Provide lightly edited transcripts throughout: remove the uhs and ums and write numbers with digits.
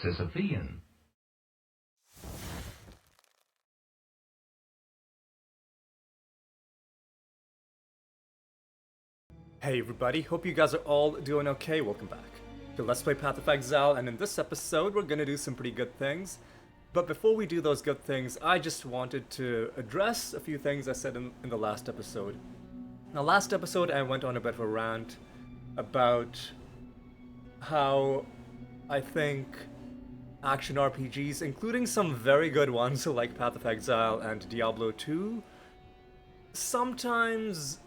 Sisyphean. Hey everybody, hope you guys are all doing okay. Welcome back to Let's Play Path of Exile, and in this episode we're gonna do some pretty good things. But before we do those good things, I just wanted to address a few things I said in the last episode. Now, last episode I went on a bit of a rant about how I think action RPGs, including some very good ones like Path of Exile and Diablo 2, sometimes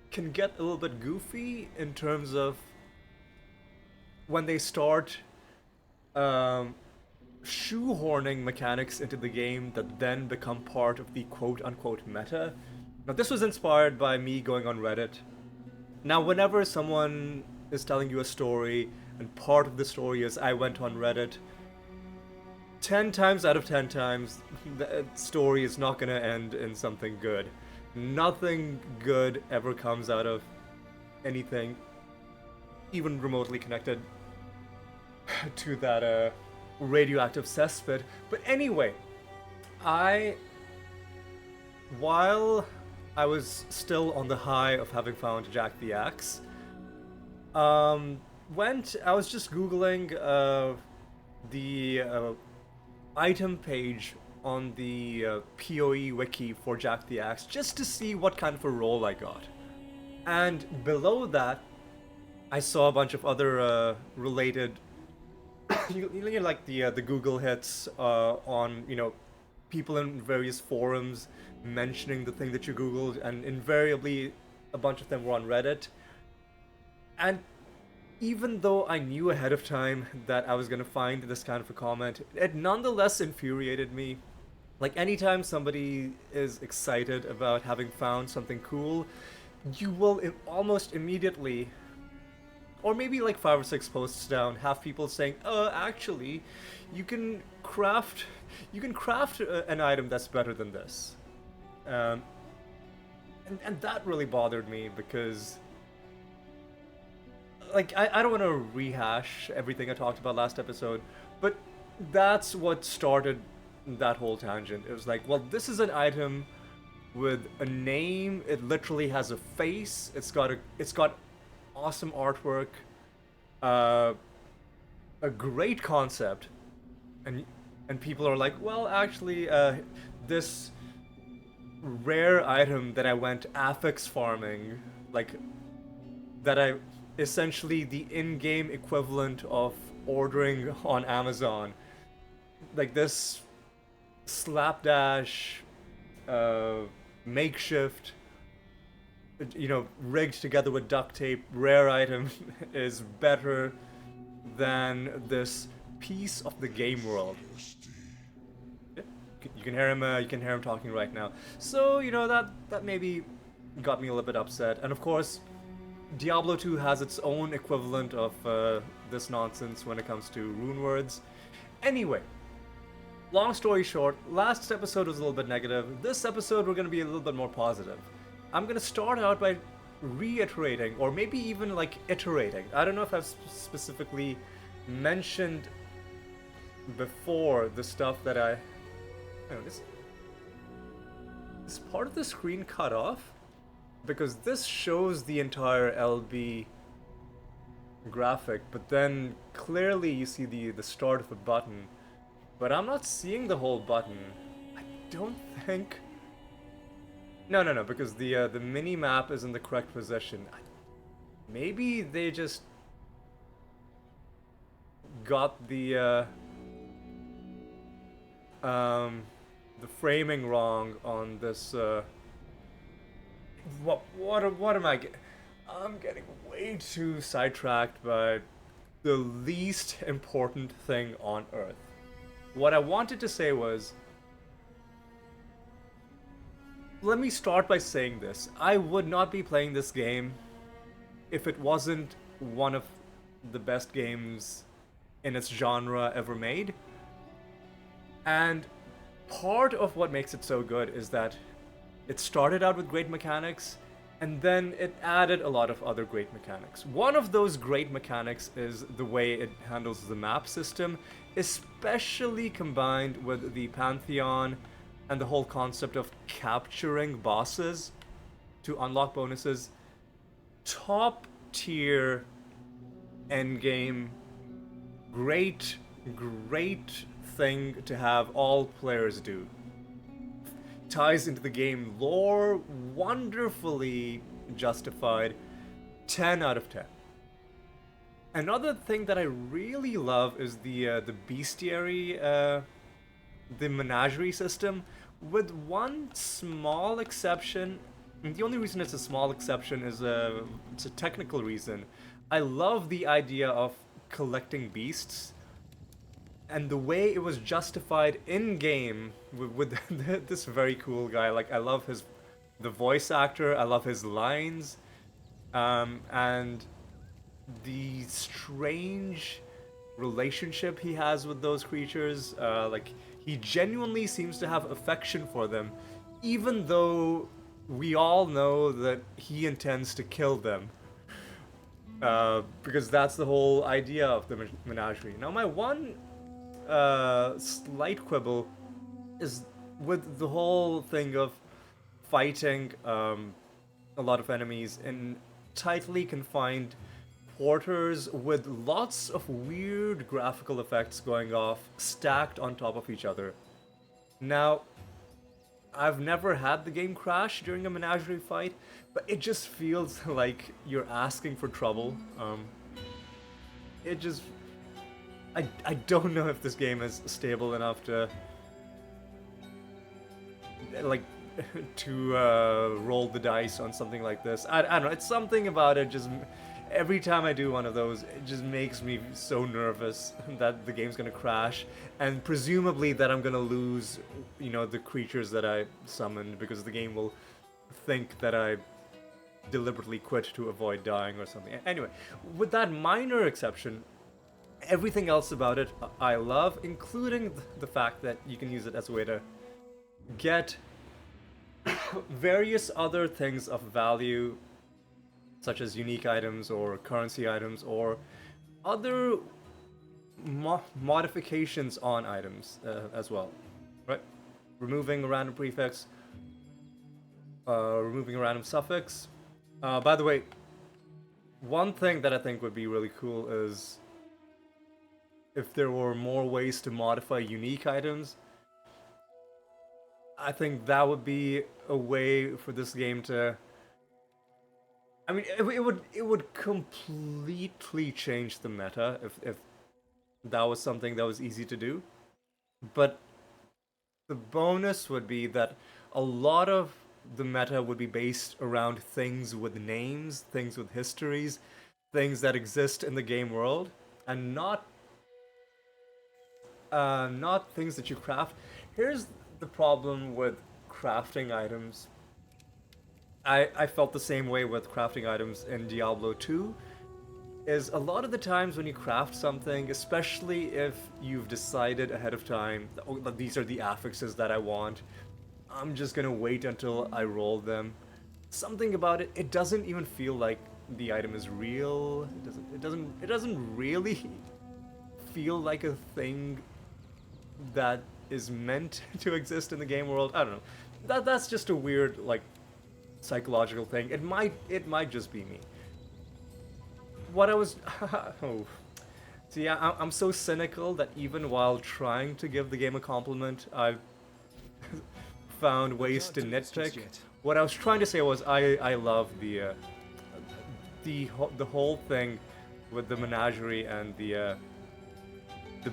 can get a little bit goofy in terms of when they start shoehorning mechanics into the game that then become part of the quote-unquote meta. Now, this was inspired by me going on Reddit. Now, whenever someone is telling you a story, and part of the story is I went on Reddit, 10 times out of 10 times, the story is not going to end in something good. Nothing good ever comes out of anything even remotely connected to that radioactive cesspit. But anyway, while I was still on the high of having found Jack the Axe, I was just googling the item page on the PoE wiki for Jack the Axe just to see what kind of a role I got. And below that, I saw a bunch of other related, like the Google hits on people in various forums mentioning the thing that you googled, and invariably a bunch of them were on Reddit. And even though I knew ahead of time that I was gonna find this kind of a comment, it nonetheless infuriated me. Like, anytime somebody is excited about having found something cool, you will almost immediately, or maybe like 5 or 6 posts down, have people saying, actually, you can craft an item that's better than this. And that really bothered me because, like, I don't want to rehash everything I talked about last episode, but that's what started that whole tangent. It was like, well, this is an item with a name. It literally has a face. It's got awesome artwork, a great concept, and people are like, well, actually, this rare item that I went affix farming, like, that I essentially the in-game equivalent of ordering on Amazon, like this slapdash, makeshift, rigged together with duct tape, rare item is better than this piece of the game world. You can hear him. You can hear him talking right now. So that maybe got me a little bit upset. And of course, Diablo 2 has its own equivalent of this nonsense when it comes to rune words. Anyway, long story short, last episode was a little bit negative. This episode we're going to be a little bit more positive. I'm going to start out by reiterating, or maybe even like iterating. I don't know if I've specifically mentioned before the stuff that I... Is part of the screen cut off? Because this shows the entire LB graphic, but then clearly you see the start of a button. But I'm not seeing the whole button. I don't think... No, because the mini-map is in the correct position. Maybe they just got the framing wrong on this, what am I getting? I'm getting way too sidetracked by the least important thing on Earth. What I wanted to say was, let me start by saying this. I would not be playing this game if it wasn't one of the best games in its genre ever made. And part of what makes it so good is that it started out with great mechanics, And then it added a lot of other great mechanics. One of those great mechanics is the way it handles the map system, especially combined with the Pantheon and the whole concept of capturing bosses to unlock bonuses. Top tier endgame, great, great thing to have all players do. Ties into the game lore, wonderfully justified, 10 out of 10. Another thing that I really love is the bestiary, the menagerie system, with one small exception. And the only reason it's a small exception is it's a technical reason. I love the idea of collecting beasts and the way it was justified in game with this very cool guy. Like I love the voice actor. I love his lines, and the strange relationship he has with those creatures. Like he genuinely seems to have affection for them, even though we all know that he intends to kill them. Because that's the whole idea of the menagerie. Now, my one slight quibble is with the whole thing of fighting a lot of enemies in tightly confined quarters with lots of weird graphical effects going off stacked on top of each other. Now, I've never had the game crash during a menagerie fight, but it just feels like you're asking for trouble. It just I don't know if this game is stable enough to like to roll the dice on something like this. I don't know. It's something about it. Just every time I do one of those, it just makes me so nervous that the game's gonna crash, and presumably that I'm gonna lose, the creatures that I summoned, because the game will think that I deliberately quit to avoid dying or something. Anyway, with that minor exception, everything else about it I love, including the fact that you can use it as a way to get various other things of value, such as unique items or currency items or other modifications on items as well, right? Removing a random prefix, removing a random suffix. By the way, one thing that I think would be really cool is if there were more ways to modify unique items. I think that would be a way for this game to. I mean, it would completely change the meta if that was something that was easy to do. But the bonus would be that a lot of the meta would be based around things with names, things with histories, things that exist in the game world, and not things that you craft. Here's the problem with crafting items. I felt the same way with crafting items in Diablo 2, is a lot of the times when you craft something, especially if you've decided ahead of time, oh, these are the affixes that I want, I'm just gonna wait until I roll them. Something about it, it doesn't even feel like the item is real. It doesn't really feel like a thing that is meant to exist in the game world. I don't know. That's just a weird psychological thing. It might just be me. What I was oh. So yeah, I'm so cynical that even while trying to give the game a compliment, I've found ways to nitpick. What I was trying to say was I love the whole thing with the menagerie and the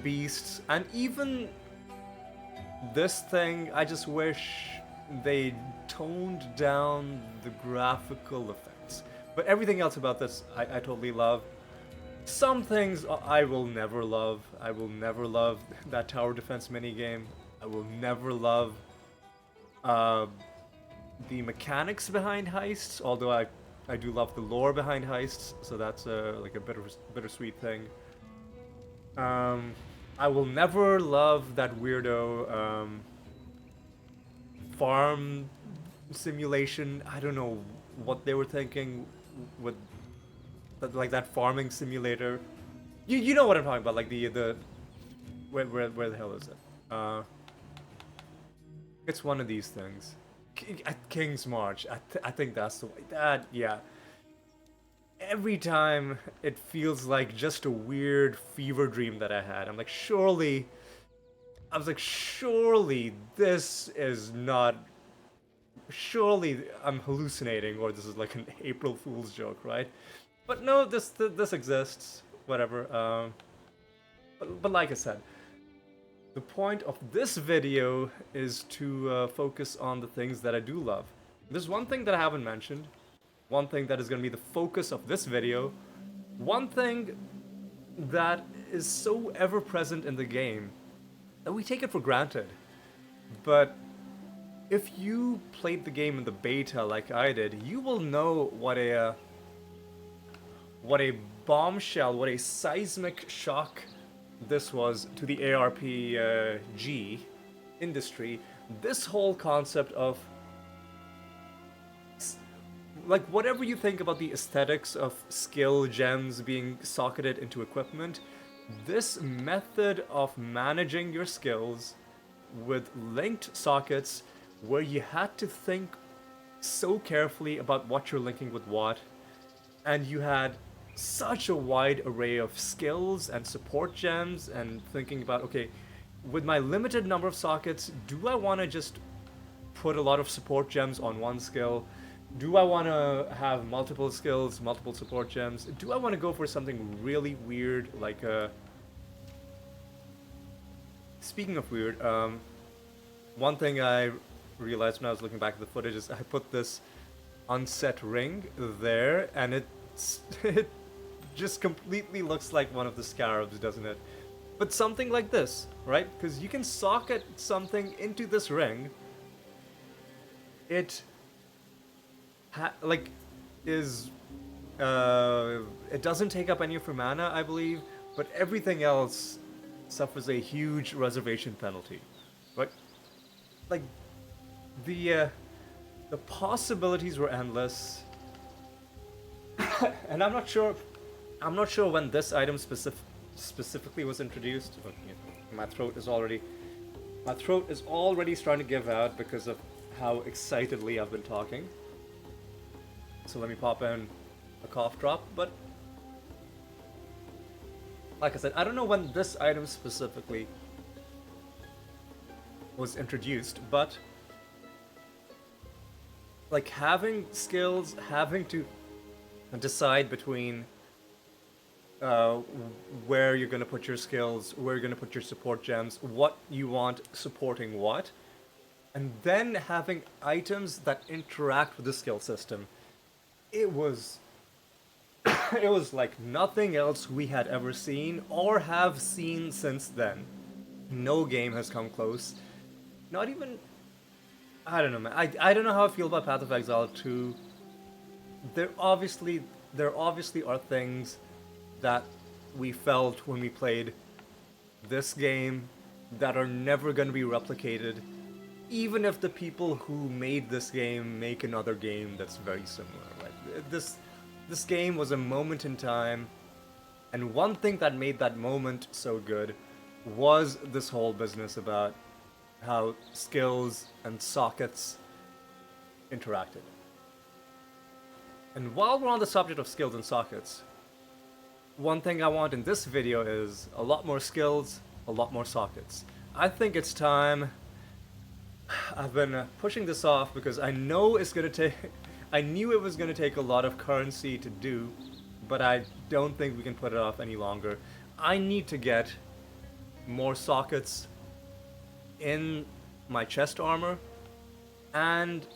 beasts, and even this thing. I just wish they toned down the graphical effects. But everything else about this, I totally love. Some things I will never love. I will never love that tower defense minigame. I will never love the mechanics behind heists, although I do love the lore behind heists, so that's like a bittersweet thing. I will never love that weirdo farm simulation. I don't know what they were thinking with like that farming simulator. You know what I'm talking about, like the where the hell is it? It's one of these things. King's March. I think that's the way. That, yeah. Every time it feels like just a weird fever dream that I had. I was like, surely this is not. Surely I'm hallucinating, or this is like an April Fool's joke, right? But no, this exists. Whatever. But like I said, the point of this video is to focus on the things that I do love. There's one thing that I haven't mentioned, one thing that is going to be the focus of this video, one thing that is so ever present in the game that we take it for granted. But if you played the game in the beta like I did, you will know what a bombshell, what a seismic shock this was to the ARPG industry. This whole concept of, like, whatever you think about the aesthetics of skill gems being socketed into equipment, this method of managing your skills with linked sockets, where you had to think so carefully about what you're linking with what, and you had such a wide array of skills and support gems, and thinking about, okay, with my limited number of sockets, do I want to just put a lot of support gems on one skill? Do I want to have multiple skills, multiple support gems? Do I want to go for something really weird, like Speaking of weird, one thing I realized when I was looking back at the footage is I put this unset ring there, and it just completely looks like one of the scarabs, doesn't it? But something like this, right? Because you can socket something into this ring. It it doesn't take up any of your mana, I believe, but everything else suffers a huge reservation penalty. Right? Like, the possibilities were endless. And I'm not sure when this item specifically was introduced. But, you know, my throat is already starting to give out because of how excitedly I've been talking. So let me pop in a cough drop. But like I said, I don't know when this item specifically was introduced, but like, having skills, having to decide between where you're going to put your skills, where you're going to put your support gems, what you want supporting what, and then having items that interact with the skill system. It was it was like nothing else we had ever seen or have seen since then. No game has come close. Not even, I don't know, man. I don't know how I feel about Path of Exile 2. There obviously are things that we felt when we played this game that are never going to be replicated, even if the people who made this game make another game that's very similar. Right? This game was a moment in time, and one thing that made that moment so good was this whole business about how skills and sockets interacted. And while we're on the subject of skills and sockets, one thing I want in this video is a lot more skills, a lot more sockets. I think it's time. I've been pushing this off because I know it's gonna take. I knew it was gonna take a lot of currency to do, but I don't think we can put it off any longer. I need to get more sockets in my chest armor, and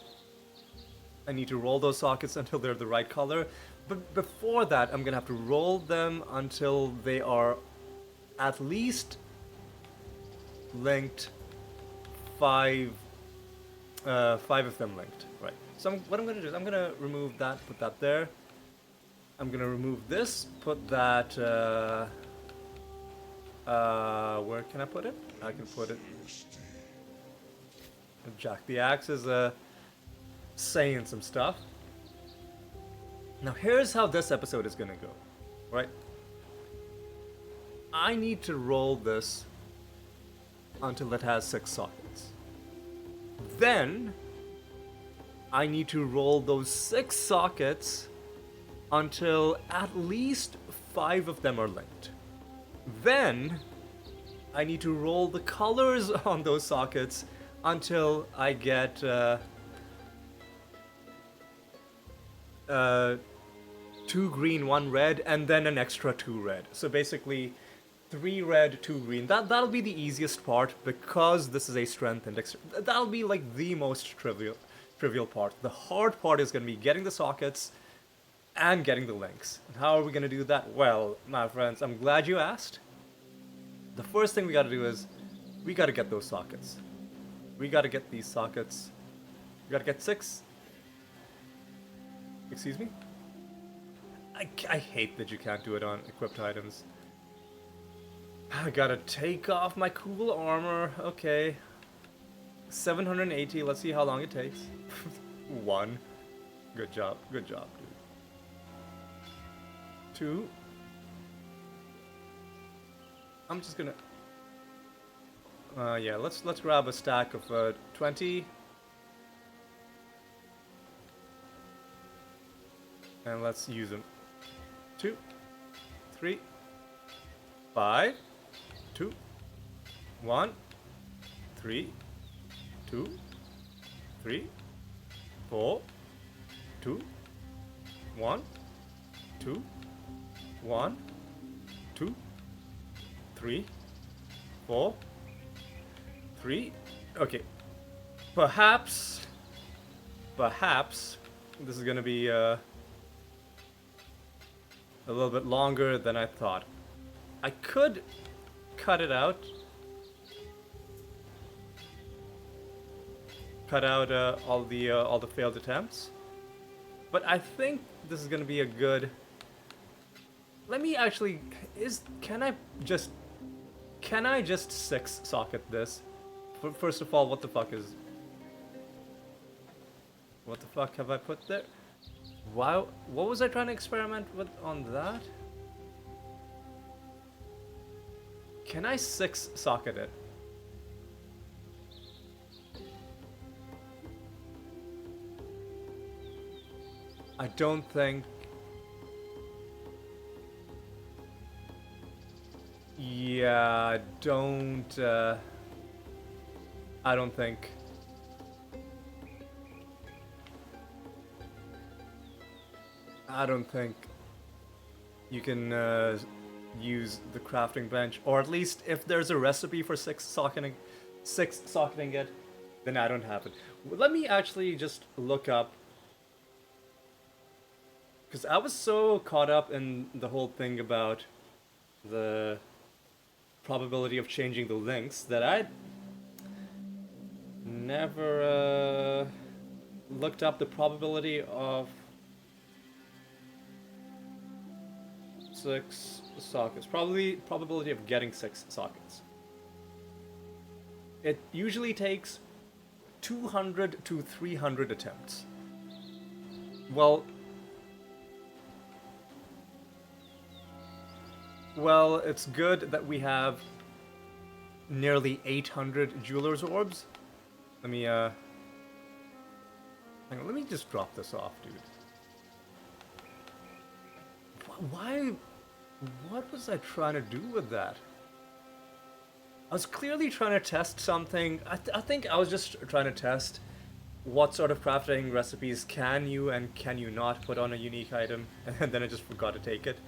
I need to roll those sockets until they're the right color. But before that, I'm gonna have to roll them until they are at least linked. Five of them linked, right? So what I'm gonna do is I'm gonna remove that, put that there. I'm gonna remove this, put that. Where can I put it? I can put it. Jack the Axe is saying some stuff. Now here's how this episode is gonna go, right? I need to roll this until it has 6 sockets. Then I need to roll those 6 sockets until at least 5 of them are linked. Then I need to roll the colors on those sockets until I get 2 green, 1 red, and then an extra 2 red. So basically 3 red, 2 green. That'll be the easiest part because this is a strength and that'll be like the most trivial part. The hard part is going to be getting the sockets and getting the links. And how are we going to do that? Well, my friends, I'm glad you asked. The first thing we got to do is we got to get those sockets. We got to get these sockets. We got to get 6. Excuse me? I hate that you can't do it on equipped items. I gotta take off my cool armor. Okay. 780. Let's see how long it takes. 1. Good job. Good job, dude. 2. I'm just gonna... yeah, let's grab a stack of 20. And let's use them. 2, 3, 5, 2, 1, 3, 2, 3, 4, 2, 1, 2, 1, 2, 3, 4, 3. Okay. Perhaps this is gonna be a little bit longer than I thought. I could cut it out. Cut out all the failed attempts. But I think this is gonna be a good... Let me actually... Can I just 6 socket this? First of all, what the fuck have I put there? Wow, what was I trying to experiment with on that? Can I 6 socket it? I don't think... Yeah, I don't think... you can use the crafting bench, or at least if there's a recipe for 6 socketing it, then I don't have it. Let me actually just look up, because I was so caught up in the whole thing about the probability of changing the links that I never looked up the probability of 6 sockets. Probability of getting 6 sockets. It usually takes 200 to 300 attempts. Well, it's good that we have nearly 800 Jeweler's Orbs. Let me, hang on, let me just drop this off, dude. Why? What was I trying to do with that? I was clearly trying to test something. I think I was just trying to test what sort of crafting recipes can you and can you not put on a unique item, and then I just forgot to take it.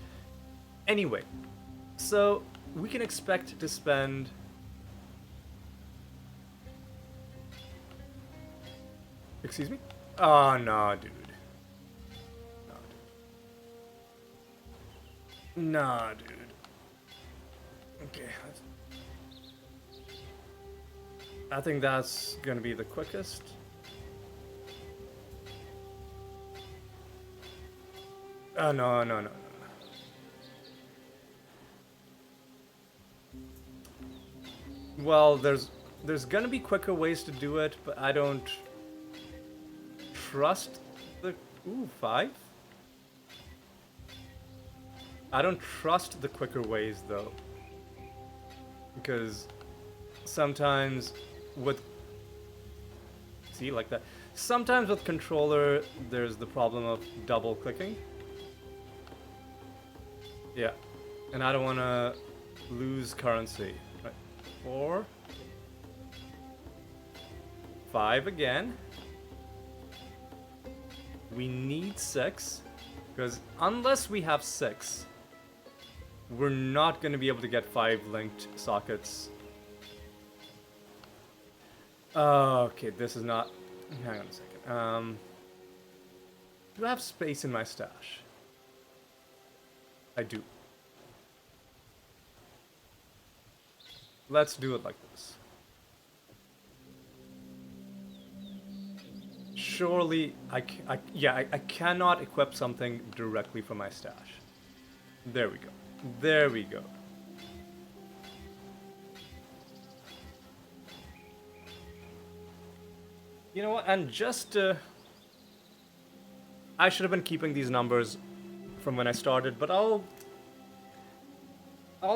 Anyway, so we can expect to spend... Excuse me? Oh, no, dude. Nah, dude. Okay. I think that's gonna be the quickest. Oh, no. Well, there's gonna be quicker ways to do it, but I don't trust the... Ooh, 5? I don't trust the quicker ways though, because sometimes with see like that. Sometimes with controller, there's the problem of double clicking. Yeah, and I don't want to lose currency. Right. 4, 5 again. We need 6, because unless we have 6, we're not going to be able to get 5 linked sockets. Okay, this is not... Hang on a second. Do I have space in my stash? I do. Let's do it like this. Surely, I cannot equip something directly from my stash. There we go. There we go. You know what, and just... I should have been keeping these numbers from when I started, but I'll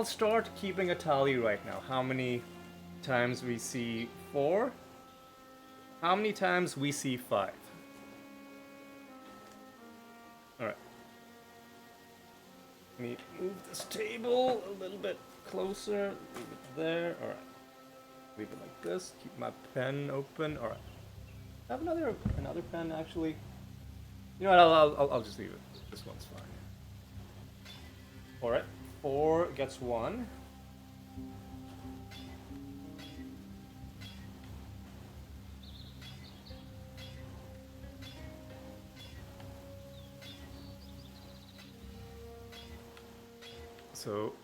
start keeping a tally right now. How many times we see 4? How many times we see 5? Alright. Let me move this table a little bit closer. Leave it there. Alright. Leave it like this. Keep my pen open. Alright. I have another pen actually. You know what, I'll just leave it. This one's fine. Alright. 4 gets 1. So,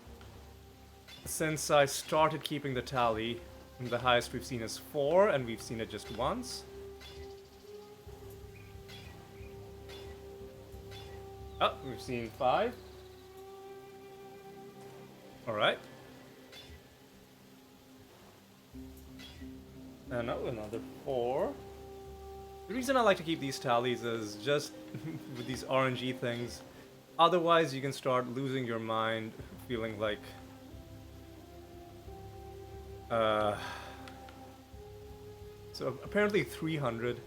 since I started keeping the tally, the highest we've seen is 4, and we've seen it just once. Oh, we've seen 5. Alright. And oh, another 4. The reason I like to keep these tallies is just with these RNG things. Otherwise, you can start losing your mind, feeling like... So apparently 300.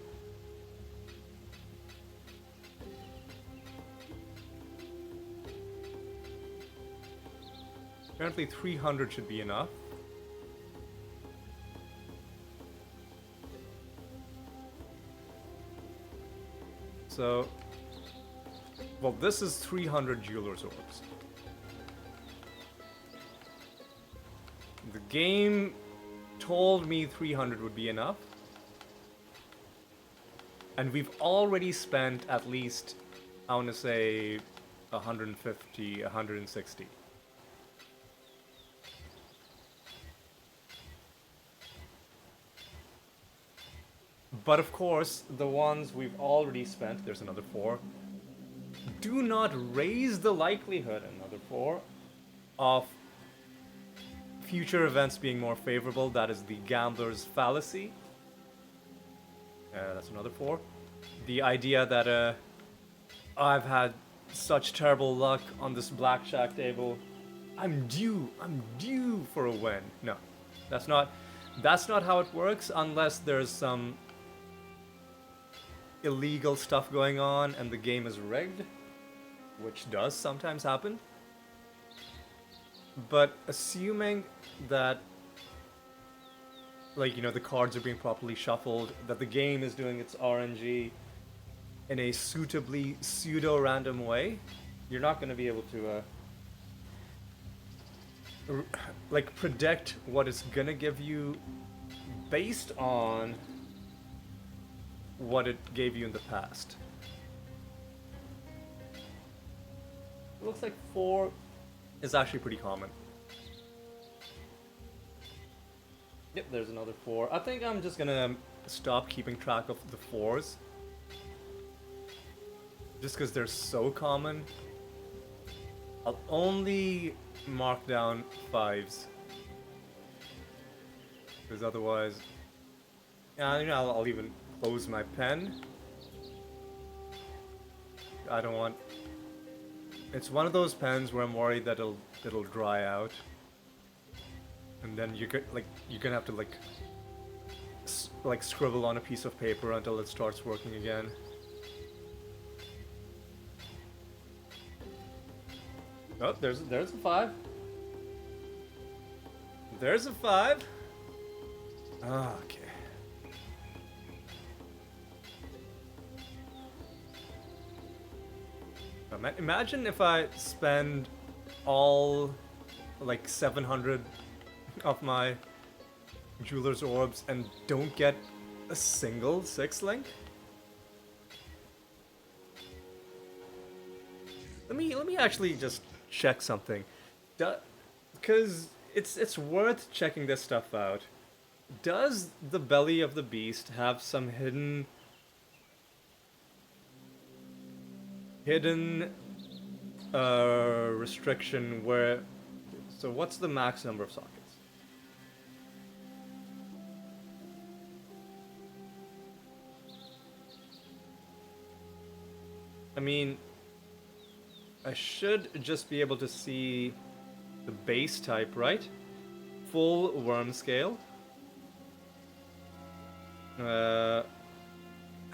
Apparently 300 should be enough. So, well, this is 300 Jeweler's Orbs. The game told me 300 would be enough. And we've already spent at least, I want to say, 150, 160. But of course, the ones we've already spent, there's another 4, do not raise the likelihood, another 4, of future events being more favorable. That is the gambler's fallacy. That's another 4. The idea that I've had such terrible luck on this blackjack table, I'm due for a win. No, that's not how it works unless there's some illegal stuff going on and the game is rigged, which does sometimes happen. But assuming that, like, you know, the cards are being properly shuffled, that the game is doing its RNG in a suitably pseudo-random way, you're not going to be able to like predict what it's going to give you based on what it gave you in the past. It looks like 4 is actually pretty common. Yep, there's another 4. I think I'm just gonna stop keeping track of the 4s. Just because they're so common. I'll only mark down 5s. Because otherwise... you know, I'll even close my pen. I don't want It's one of those pens where I'm worried that it'll dry out, and then you're gonna have to like scribble on a piece of paper until it starts working again. Oh, there's a 5. There's a 5. Ah, okay. Imagine if I spend all like 700 of my jeweler's orbs and don't get a single 6 link. Let me actually just check something, because it's worth checking this stuff out. Does the belly of the beast have some hidden restriction where? So what's the max number of sockets? I mean, I should just be able to see the base type, right? Full worm scale.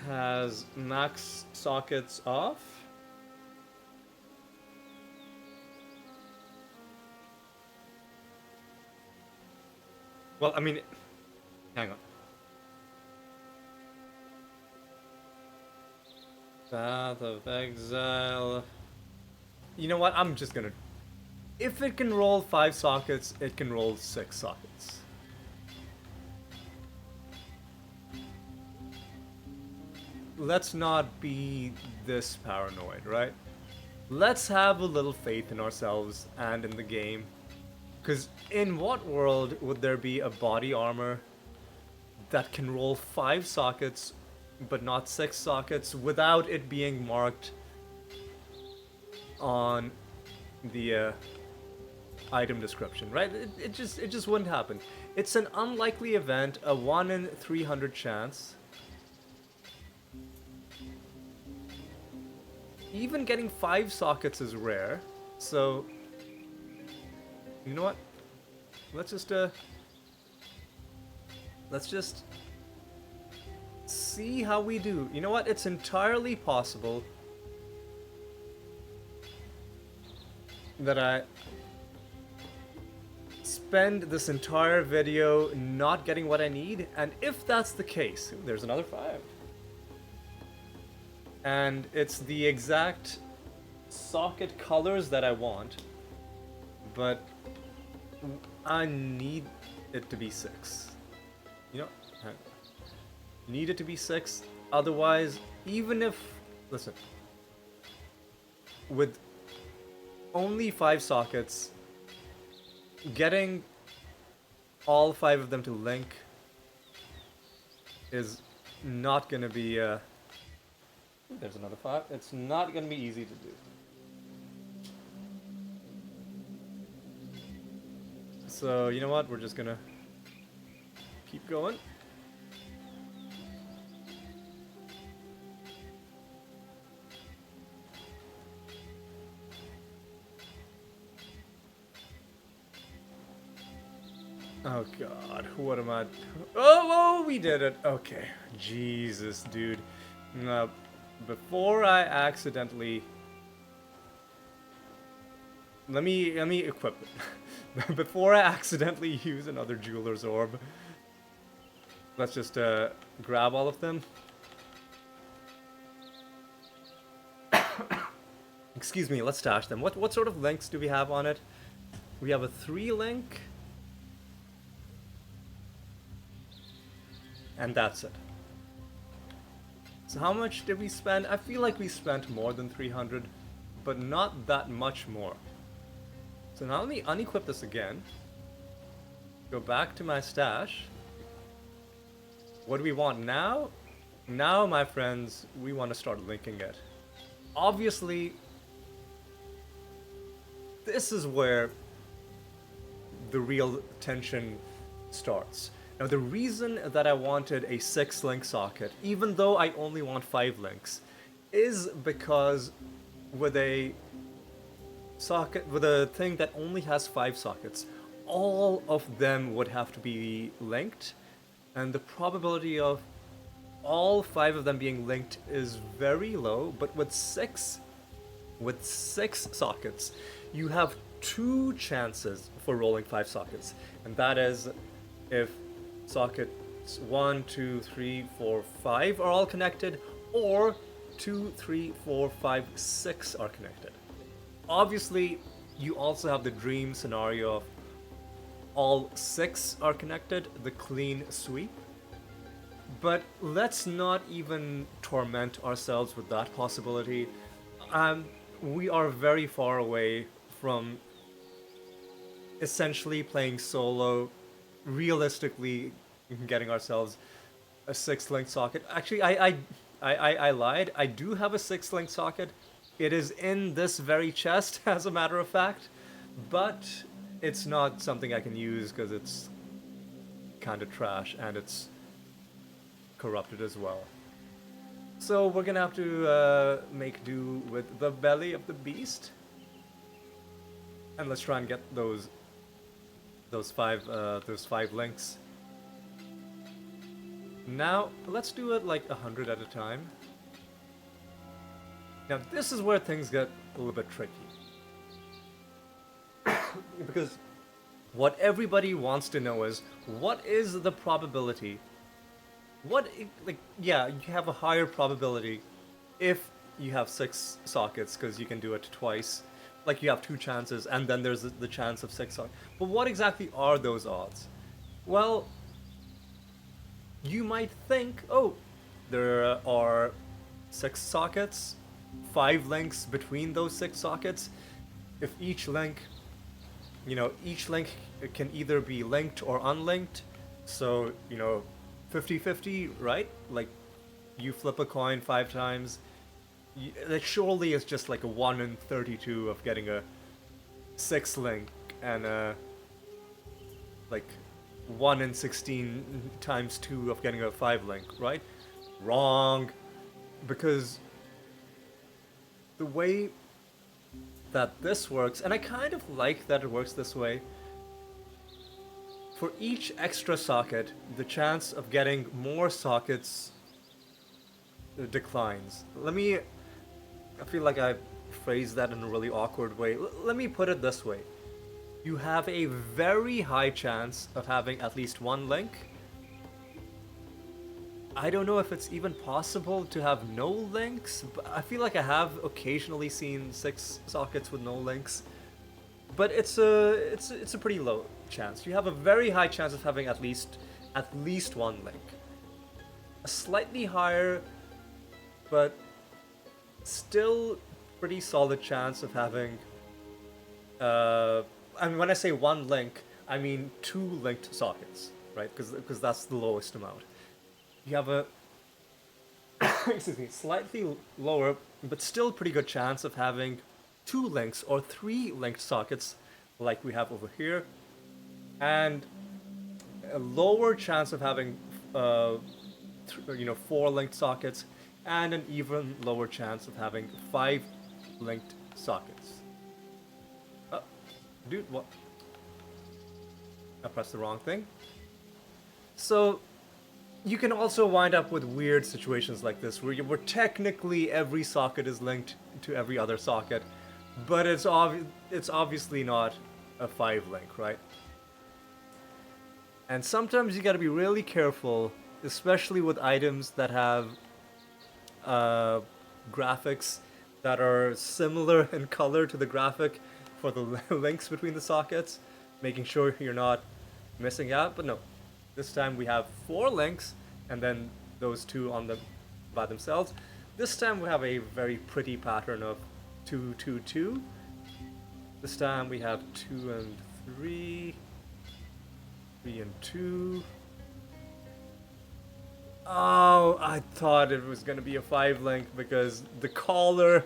Has max sockets off. Well, I mean, hang on. Path of Exile. You know what? I'm just gonna. If it can roll 5 sockets, it can roll 6 sockets. Let's not be this paranoid, right? Let's have a little faith in ourselves and in the game. Because in what world would there be a body armor that can roll 5 sockets but not 6 sockets without it being marked on the item description, right? It just wouldn't happen. It's an unlikely event, a 1 in 300 chance. Even getting 5 sockets is rare, so you know what? Let's just see how we do. You know what? It's entirely possible that I spend this entire video not getting what I need, and if that's the case, there's another 5. And it's the exact socket colors that I want, but I need it to be 6. You know, need it to be 6. Otherwise, even if, listen, with only 5 sockets, getting all 5 of them to link is not gonna be. There's another 5. It's not gonna be easy to do. So, you know what? We're just gonna keep going. Oh god, what am I... Oh, we did it! Okay. Jesus, dude. Now, before I accidentally... Let me equip it. Before I accidentally use another jeweler's orb, let's just grab all of them. Excuse me, let's stash them. What sort of links do we have on it? We have a 3 link. And that's it. So how much did we spend? I feel like we spent more than 300, but not that much more. So now let me unequip this again. Go back to my stash. What do we want now? Now, my friends, we want to start linking it. Obviously, this is where the real tension starts. Now, the reason that I wanted a 6 link socket, even though I only want 5 links, is because with a socket with a thing that only has 5 sockets, all of them would have to be linked, and the probability of all 5 of them being linked is very low. But with six sockets, you have 2 chances for rolling 5 sockets, and that is if sockets 1, 2, 3, 4, 5 are all connected, or 2, 3, 4, 5, 6 are connected. Obviously, you also have the dream scenario of all 6 are connected, the clean sweep. But let's not even torment ourselves with that possibility. We are very far away from essentially playing solo, realistically getting ourselves a 6-link socket. Actually, I lied. I do have a 6-link socket. It is in this very chest, as a matter of fact, but it's not something I can use because it's kind of trash and it's corrupted as well. So we're gonna have to make do with the belly of the beast, and let's try and get those 5 links. Now let's do it like 100 at a time. Now this is where things get a little bit tricky. Because what everybody wants to know is, what is the probability? Yeah, you have a higher probability if you have 6 sockets, because you can do it twice. Like, you have 2 chances, and then there's the chance of 6 sockets. But what exactly are those odds? Well, you might think, oh, there are 6 sockets, 5 links between those 6 sockets. If each link can either be linked or unlinked, so, 50-50, right? Like, you flip a coin 5 times, that surely is just like a 1 in 32 of getting a 6 link, and like 1 in 16 times 2 of getting a 5 link, right? Wrong. Because the way that this works, and I kind of like that it works this way, for each extra socket, the chance of getting more sockets declines. I feel like I phrased that in a really awkward way. Let me put it this way. You have a very high chance of having at least 1 link. I don't know if it's even possible to have no links, but I feel like I have occasionally seen 6 sockets with no links. But it's a pretty low chance. You have a very high chance of having at least 1 link. A slightly higher, but still pretty solid chance of having, when I say 1 link, I mean 2 linked sockets, right? Because that's the lowest amount. You have a slightly lower, but still pretty good chance of having 2 links or 3 linked sockets, like we have over here, and a lower chance of having 4 linked sockets, and an even lower chance of having 5 linked sockets. Dude, what? I pressed the wrong thing. So you can also wind up with weird situations like this, where technically every socket is linked to every other socket, but it's obviously not a 5 link, right? And sometimes you gotta be really careful, especially with items that have graphics that are similar in color to the graphic for the links between the sockets, making sure you're not missing out. But no, this time we have 4 links, and then those 2 on them by themselves. This time we have a very pretty pattern of 2, 2, 2. This time we have 2 and 3, 3 and 2. Oh, I thought it was gonna be a 5 link because the collar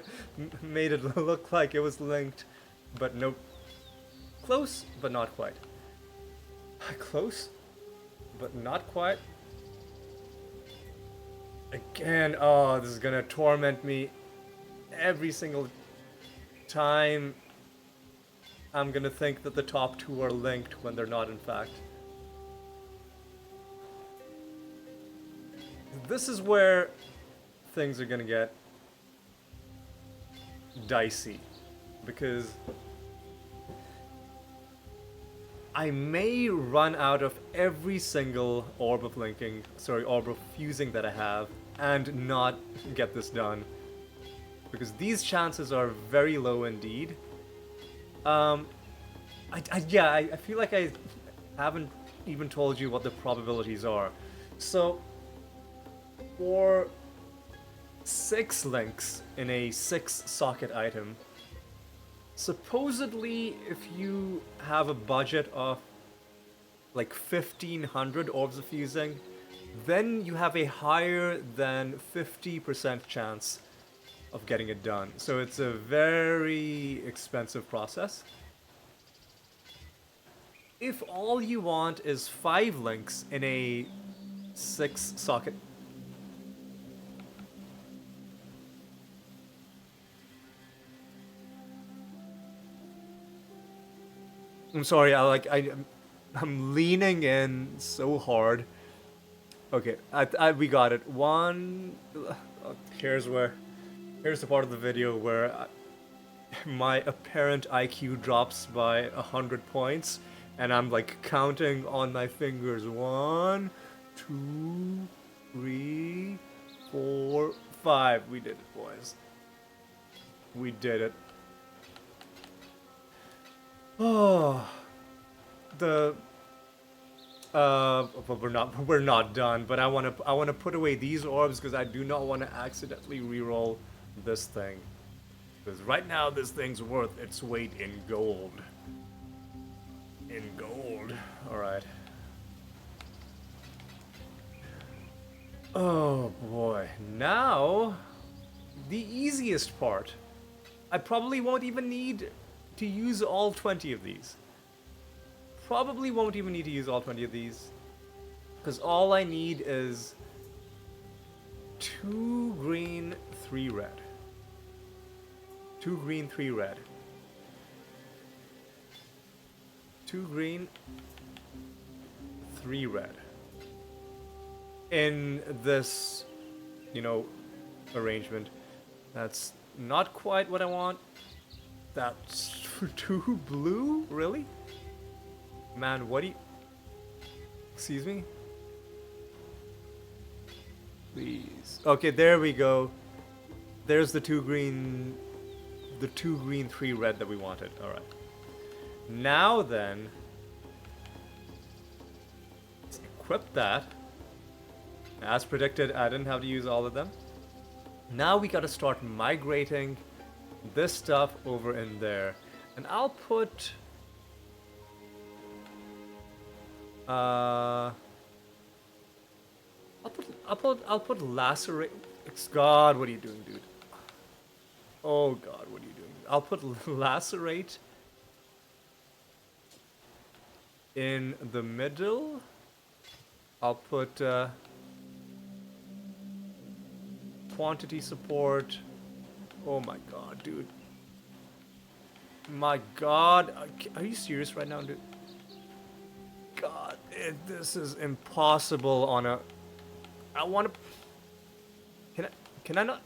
made it look like it was linked, but nope. Close, but not quite. Close, but not quite. Again, oh, this is gonna torment me every single time. I'm gonna think that the top two are linked when they're not, in fact. This is where things are gonna get dicey, because I may run out of every single orb of linking, sorry, orb of fusing that I have, and not get this done. Because these chances are very low indeed. I feel like I haven't even told you what the probabilities are. So, for 6 links in a 6 socket item, supposedly if you have a budget of like 1500 orbs of fusing, then you have a higher than 50% chance of getting it done. So it's a very expensive process. If all you want is 5 links in a 6 socket, I'm sorry, I'm leaning in so hard. Okay, we got it. Here's the part of the video where my apparent IQ drops by 100 points, and I'm like counting on my fingers. 1, 2, 3, 4, 5. We did it, boys. We did it. Oh, but we're not done. But I wanna put away these orbs because I do not want to accidentally reroll this thing. Because right now this thing's worth its weight in gold. In gold. All right. Oh boy. Now, the easiest part. I probably won't even need to use all 20 of these. Probably won't even need to use all 20 of these. Because all I need is 2 green, 3 red. 2 green, 3 red. 2 green, 3 red. In this, arrangement. That's not quite what I want. That's 2 blue? Really? Man, what do you... Excuse me? Please. Okay, there we go. There's the 2 green... The 2 green, 3 red that we wanted. Alright. Now then... Let's equip that. As predicted, I didn't have to use all of them. Now we gotta start migrating this stuff over in there. And I'll put... I'll put lacerate... God, what are you doing, dude? Oh God, what are you doing? I'll put lacerate in the middle. I'll put quantity support. Oh my God, dude. My God, are you serious right now, dude? God, this is impossible on a... I want to... Can I not...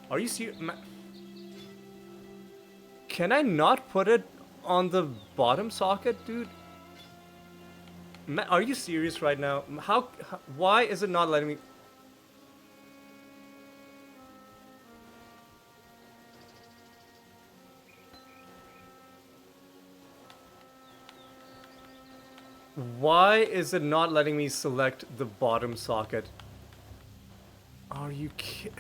Are you serious? Can I not put it on the bottom socket, dude? Are you serious right now? Why is it not letting me... Why is it not letting me select the bottom socket? Are you kidding?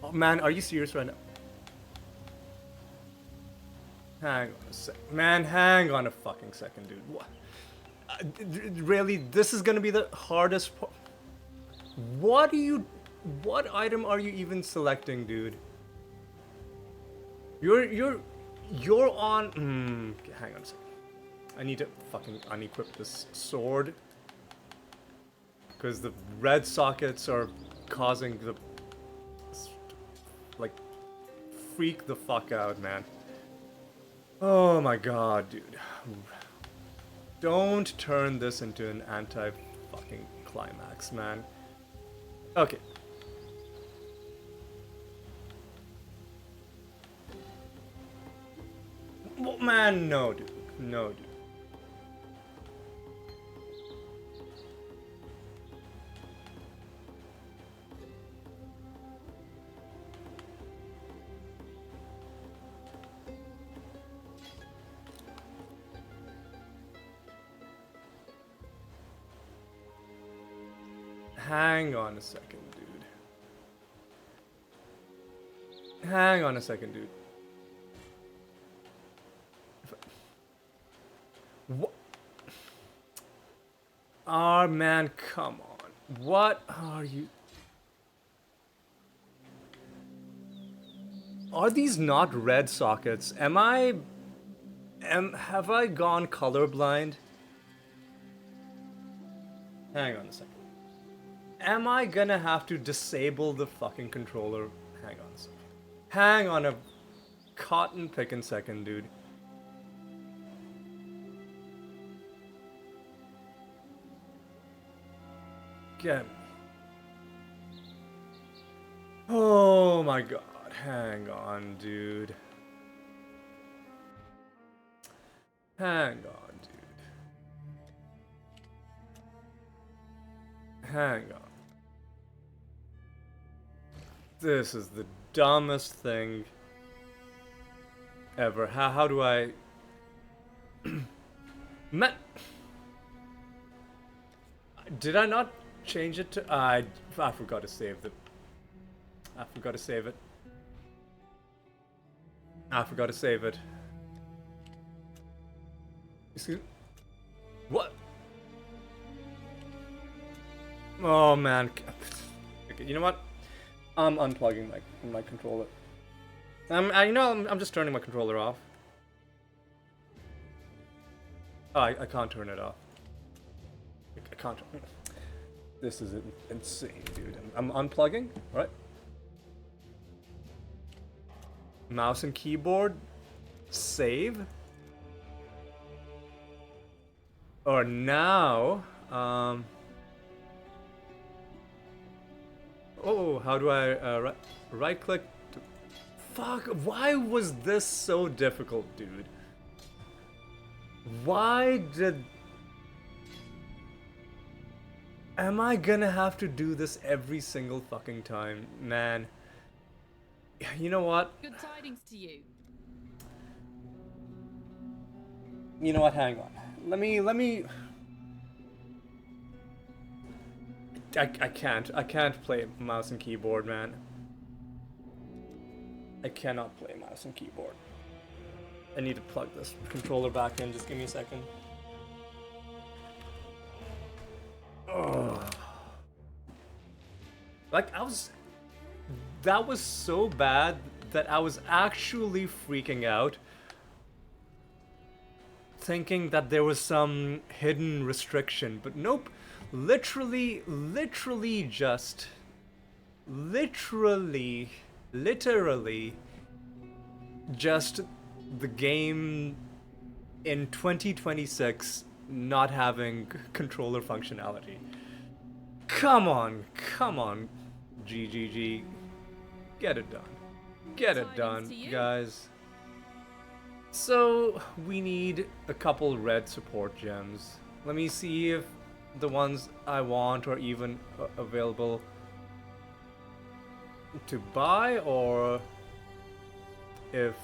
Oh, man, are you serious right now? Hang on a sec. Man, hang on a fucking second, dude. What? Really, this is gonna be the hardest part. What item are you even selecting, dude? You're on... hang on a second. I need to fucking unequip this sword. Because the red sockets are causing the... like, freak the fuck out, man. Oh my god, dude. Don't turn this into an anti-fucking climax, man. Okay. Well, man, no, dude. No, dude. Hang on a second, dude. Hang on a second, dude. What? Oh, man, come on. What are you... Are these not red sockets? Have I gone colorblind? Hang on a second. Am I gonna have to disable the fucking controller? Hang on a second. Hang on a cotton pickin' second, dude. Get me. Oh my god. Hang on, dude. Hang on, dude. Hang on. This is the dumbest thing ever. How do I... Did I not change it to... I forgot to save the... I forgot to save it. I forgot to save it. Excuse me? What? Oh man. Okay, you know what? I'm unplugging my controller. I'm just turning my controller off. Oh, I can't turn it off. I can't. This is insane, dude. I'm unplugging, right? Mouse and keyboard. Save. Or now, oh, how do I right click? Fuck, why was this so difficult, dude? Why did... Am I gonna have to do this every single fucking time, man? You know what? Good tidings to you. You know what? Hang on. Let me. I can't play mouse and keyboard, man. I cannot play mouse and keyboard. I need to plug this controller back in. Just give me a second. Oh. Like, that was so bad that I was actually freaking out, thinking that there was some hidden restriction, but nope. Literally just the game in 2026 not having controller functionality. Come on, GGG. Get it done. Get it done, guys. So, we need a couple red support gems. Let me see if the ones I want are even available to buy, or if...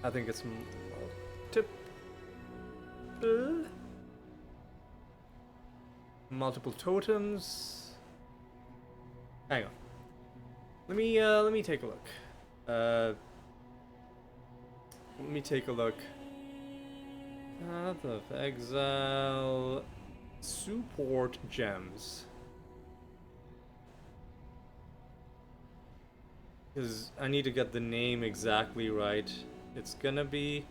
I think it's multiple totems. Hang on. Let me take a look. Let me take a look. Path of Exile support gems. Because I need to get the name exactly right. It's gonna be...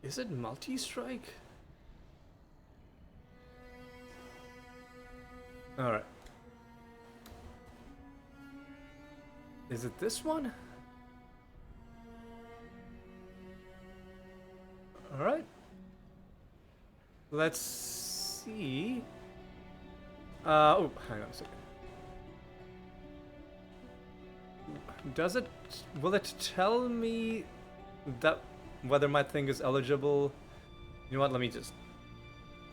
Is it multi-strike? Alright. Is it this one? Alright. Let's see. Oh, hang on a second. Does it... Will it tell me that whether my thing is eligible? You know what, let me just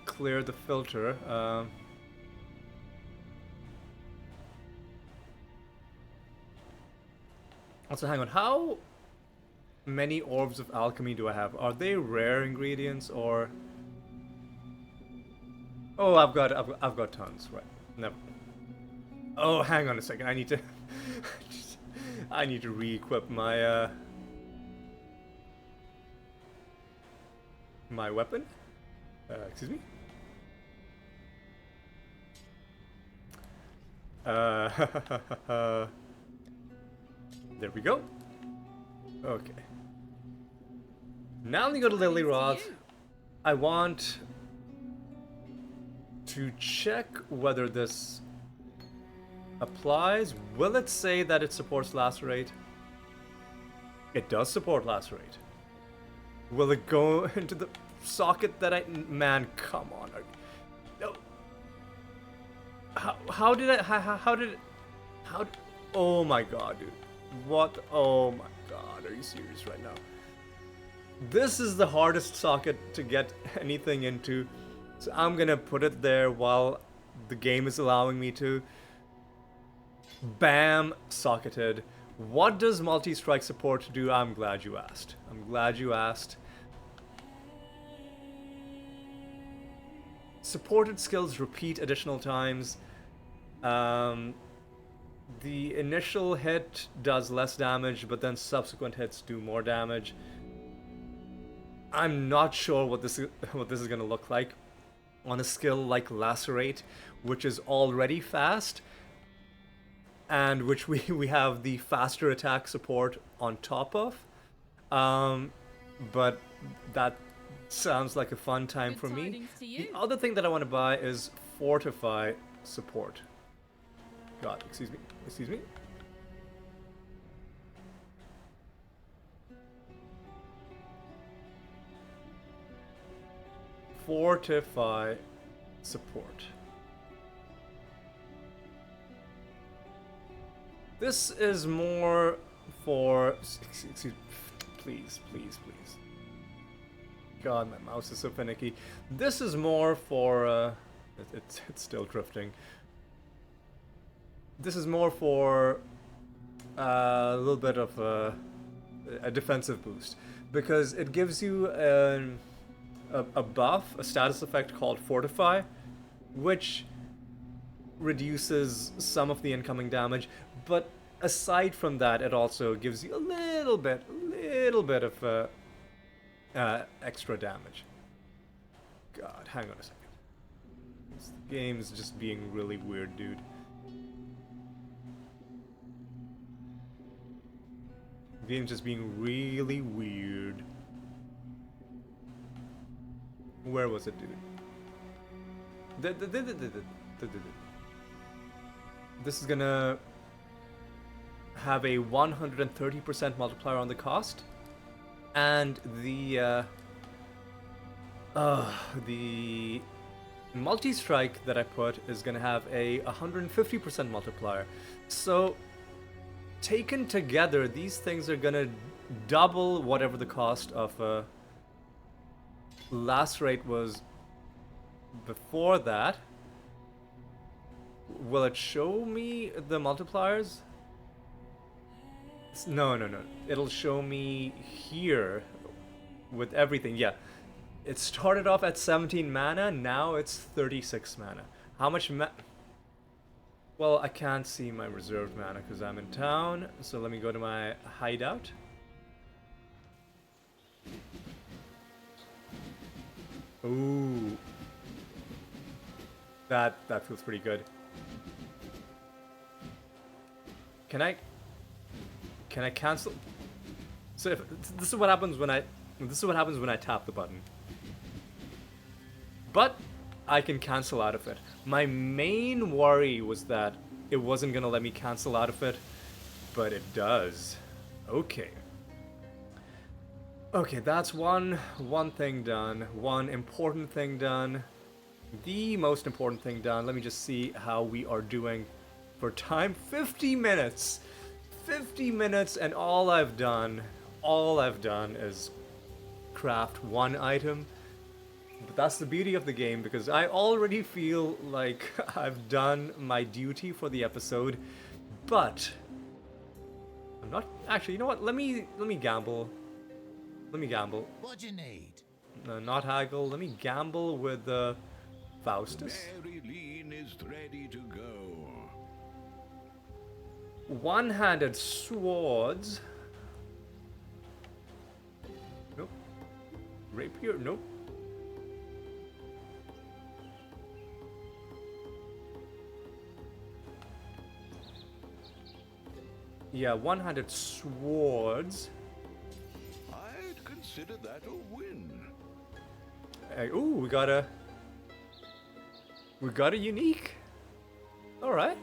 clear the filter. Also, hang on, how many Orbs of Alchemy do I have? Are they rare ingredients or... Oh, I've got tons, right. Never. Oh, hang on a second, I need to... I need to re-equip my, my weapon? Excuse me? There we go. Okay. Now we go to Lily Rod. I want to check whether this applies. Will it say that it supports lacerate? It does support lacerate. Will it go into the socket that I... Man, come on. No. How did I... How did... How... Oh my god, dude. What? Oh my god, are you serious right now? This is the hardest socket to get anything into. So I'm gonna put it there while the game is allowing me to. Bam! Socketed. What does multi-strike support do? I'm glad you asked. I'm glad you asked. Supported skills repeat additional times. The initial hit does less damage, but then subsequent hits do more damage. I'm not sure what this is gonna look like on a skill like Lacerate, which is already fast, and which we have the faster attack support on top of. But that sounds like a fun time for me. The other thing that I want to buy is Fortify support. God, excuse me. Excuse me. Fortify support. This is more for... Excuse, please, please, please. God, my mouse is so finicky. This is more for... It's still drifting. This is more for a little bit of a defensive boost, because it gives you a buff, a status effect called Fortify, which reduces some of the incoming damage, but aside from that, it also gives you a little bit of extra damage. God, hang on a second. This game is just being really weird, dude. The game's just being really weird. Where was it, dude? This is gonna have a 130% multiplier on the cost, and the multi-strike that I put is gonna have a 150% multiplier. So taken together, these things are gonna double whatever the cost of Lacerate was before that. Will it show me the multipliers? No. It'll show me here with everything. Yeah. It started off at 17 mana, now it's 36 mana. How much Well, I can't see my reserved mana because I'm in town, so let me go to my hideout. Ooh. That feels pretty good. Can I cancel? So if, this is what happens when I tap the button. But I can cancel out of it. My main worry was that it wasn't gonna let me cancel out of it, but it does. Okay. Okay, that's one thing done. One important thing done. The most important thing done. Let me just see how we are doing for time. 50 minutes! 50 minutes, and all I've done is craft one item. But that's the beauty of the game, because I already feel like I've done my duty for the episode, but I'm not actually. You know what? Let me gamble. Let me gamble. What you need? No, not haggle. Let me gamble with Faustus. Mary Lean is ready to go. One-handed swords. Nope. Rapier. Nope. Yeah, one-handed swords. I'd consider that a win. Ooh, we got a unique. All right.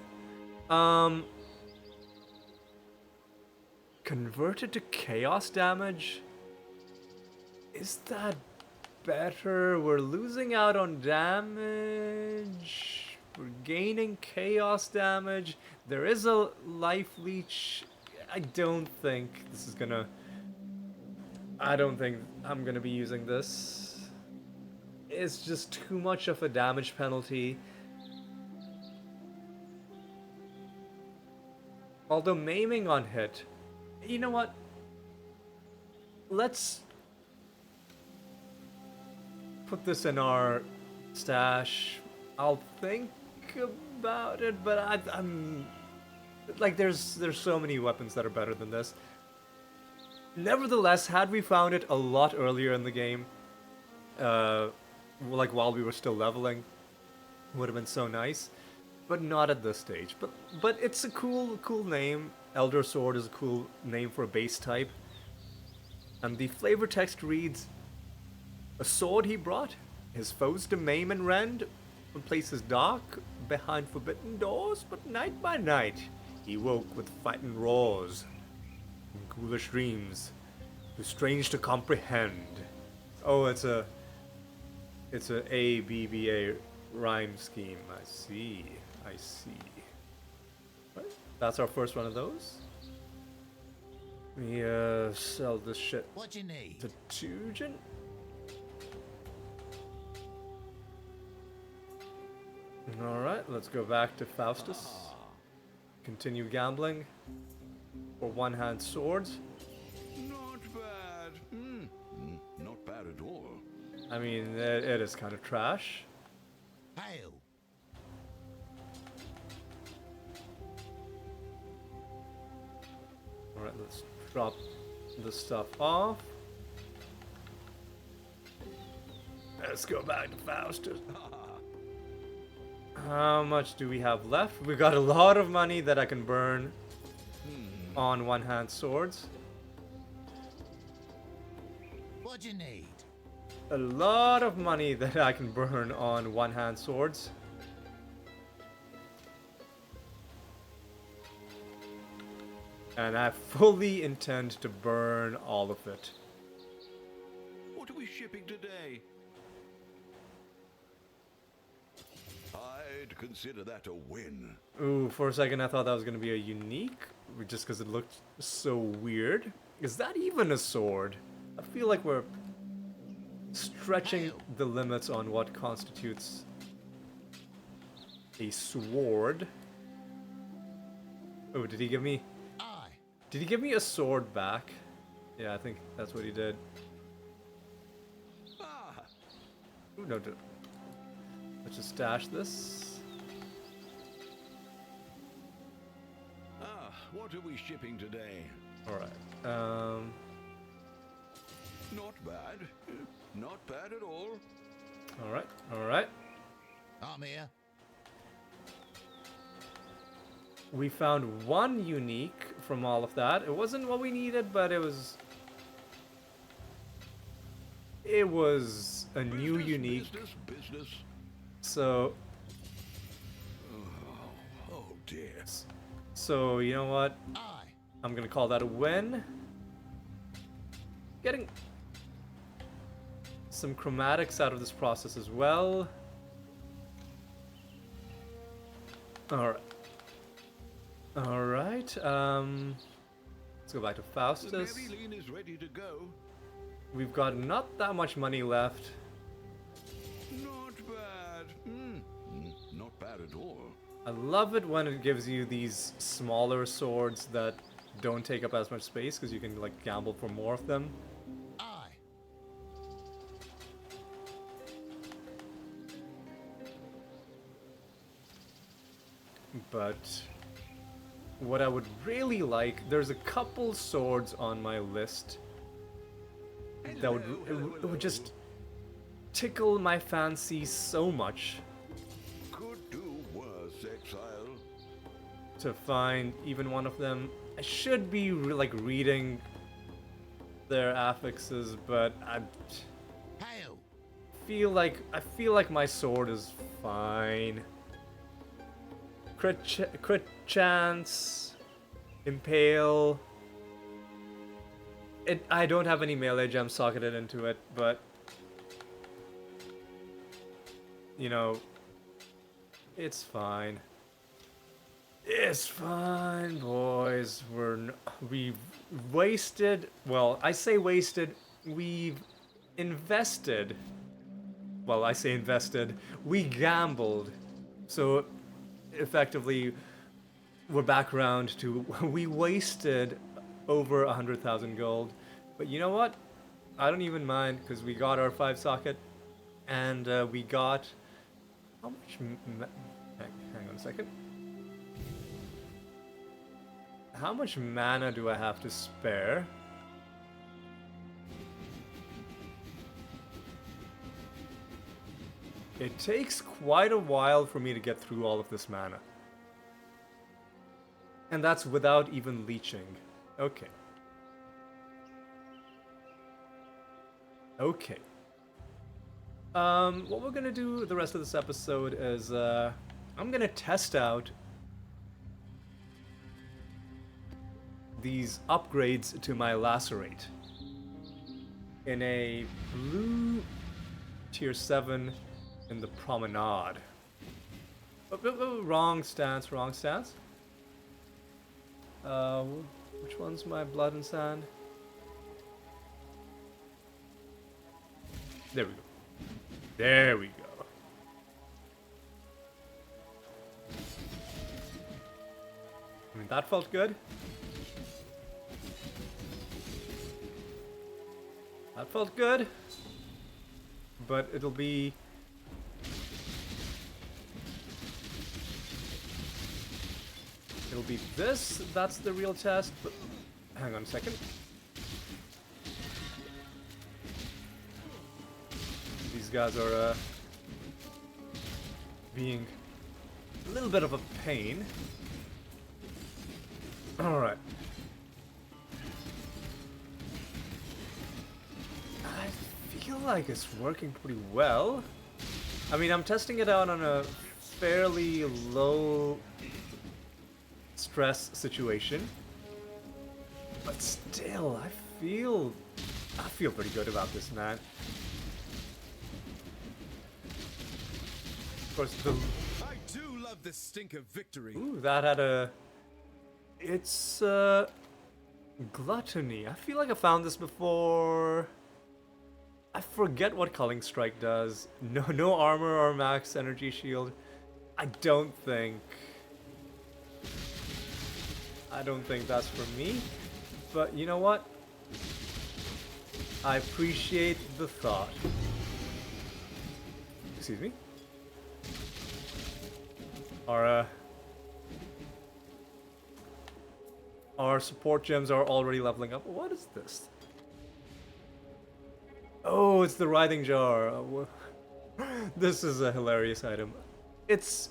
Converted to chaos damage. Is that better? We're losing out on damage. We're gaining chaos damage. There is a life leech. I don't think this is gonna... I don't think I'm gonna be using this. It's just too much of a damage penalty. Although maiming on hit... You know what? Let's put this in our stash. I'll think about it, but I'm like, there's so many weapons that are better than this. Nevertheless, had we found it a lot earlier in the game, like while we were still leveling, would have been so nice. But not at this stage. But it's a cool name. Elder Sword is a cool name for a base type. And the flavor text reads, a sword he brought, his foes to maim and rend, from places dark, behind forbidden doors, but night by night, he woke with fighting roars, and ghoulish dreams, too strange to comprehend. Oh, it's a ABBA rhyme scheme. I see. Right. That's our first one of those. We sell this shit. What you need? To Tujin. Alright, let's go back to Faustus. Continue gambling for one-hand swords. Not bad. Not bad at all. I mean, it is kind of trash. Hail. Alright, let's drop this stuff off. Let's go back to Faustus. How much do we have left? We've got a lot of money that I can burn on one-hand swords. What you need? A lot of money that I can burn on one-hand swords. And I fully intend to burn all of it. What are we shipping today? I'd consider that a win. Ooh, for a second I thought that was going to be a unique, just because it looked so weird. Is that even a sword? I feel like we're stretching the limits on what constitutes a sword. Oh, did he give me... Aye. Did he give me a sword back? Yeah, I think that's what he did. Ah, Ooh, no, let's just stash this. what are we shipping today? Alright, Not bad. Not bad at all. alright. I'm here. We found one unique from all of that. It wasn't what we needed, but it was... It was a new unique. Business. So... Oh dear. So, you know what? Aye. I'm gonna call that a win. Getting some chromatics out of this process as well. Alright. Alright, let's go back to The Faustus. Maryline is ready to go. We've got not that much money left. Not bad. Not bad at all. I love it when it gives you these smaller swords that don't take up as much space, because you can like gamble for more of them. Aye. But what I would really like, there's a couple swords on my list that it would just tickle my fancy so much Could do worse, exile. to find even one of them. I should be like reading their affixes, but Hail. I feel like my sword is fine. Crit chance, impale. I don't have any melee gems socketed into it, but you know, it's fine. It's fine, boys. We've wasted. Well, I say wasted. We've invested. Well, I say invested. We gambled. So, effectively, we're back around to we wasted over 100,000 gold. But you know what? I don't even mind because we got our 5 socket, and we got how much? Hang on a second. How much mana do I have to spare? It takes quite a while for me to get through all of this mana. And that's without even leeching. Okay. Okay. What we're gonna do the rest of this episode is, I'm gonna test out these upgrades to my lacerate in a blue tier 7 in the promenade. Wrong stance, wrong stance. Which one's my blood and sand? There we go. There we go. I mean, that felt good. That felt good. But it'll be... It'll be this. That's the real test. But hang on a second. These guys are being a little bit of a pain. All right. I feel like it's working pretty well. I mean, I'm testing it out on a fairly low stress situation, but still, I feel pretty good about this, man. Of course, I do love the stink of victory. ooh, that had a. It's gluttony. I feel like I found this before. I forget what Culling Strike does. No armor or max energy shield. I don't think that's for me. But you know what? I appreciate the thought. Excuse me. Our support gems are already leveling up. What is this? Oh, it's the writhing jar. This is a hilarious item. It's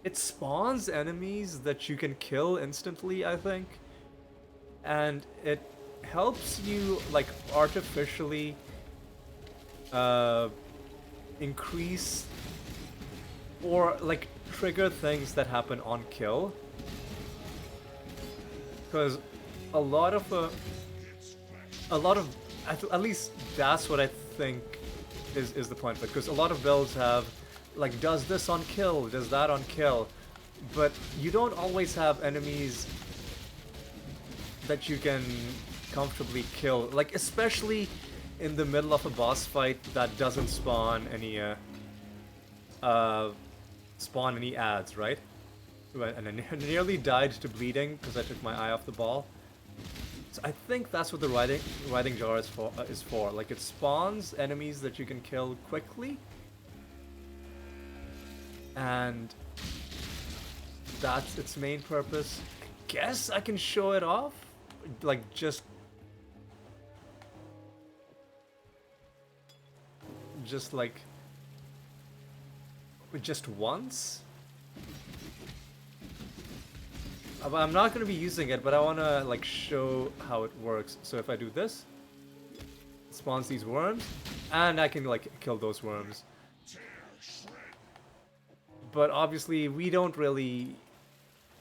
it spawns enemies that you can kill instantly, I think. And it helps you like artificially increase or like trigger things that happen on kill. Because a lot of at least that's what I think is the point of it. Because a lot of builds have like does this on kill, does that on kill, but you don't always have enemies that you can comfortably kill. Like especially in the middle of a boss fight that doesn't spawn any ads, right? And I nearly died to bleeding because I took my eye off the ball. So I think that's what the riding jar is for. Like it spawns enemies that you can kill quickly, and that's its main purpose. I guess I can show it off, like just like just once. I'm not going to be using it, but I want to like show how it works. So if I do this, it spawns these worms, and I can like kill those worms. But obviously we don't really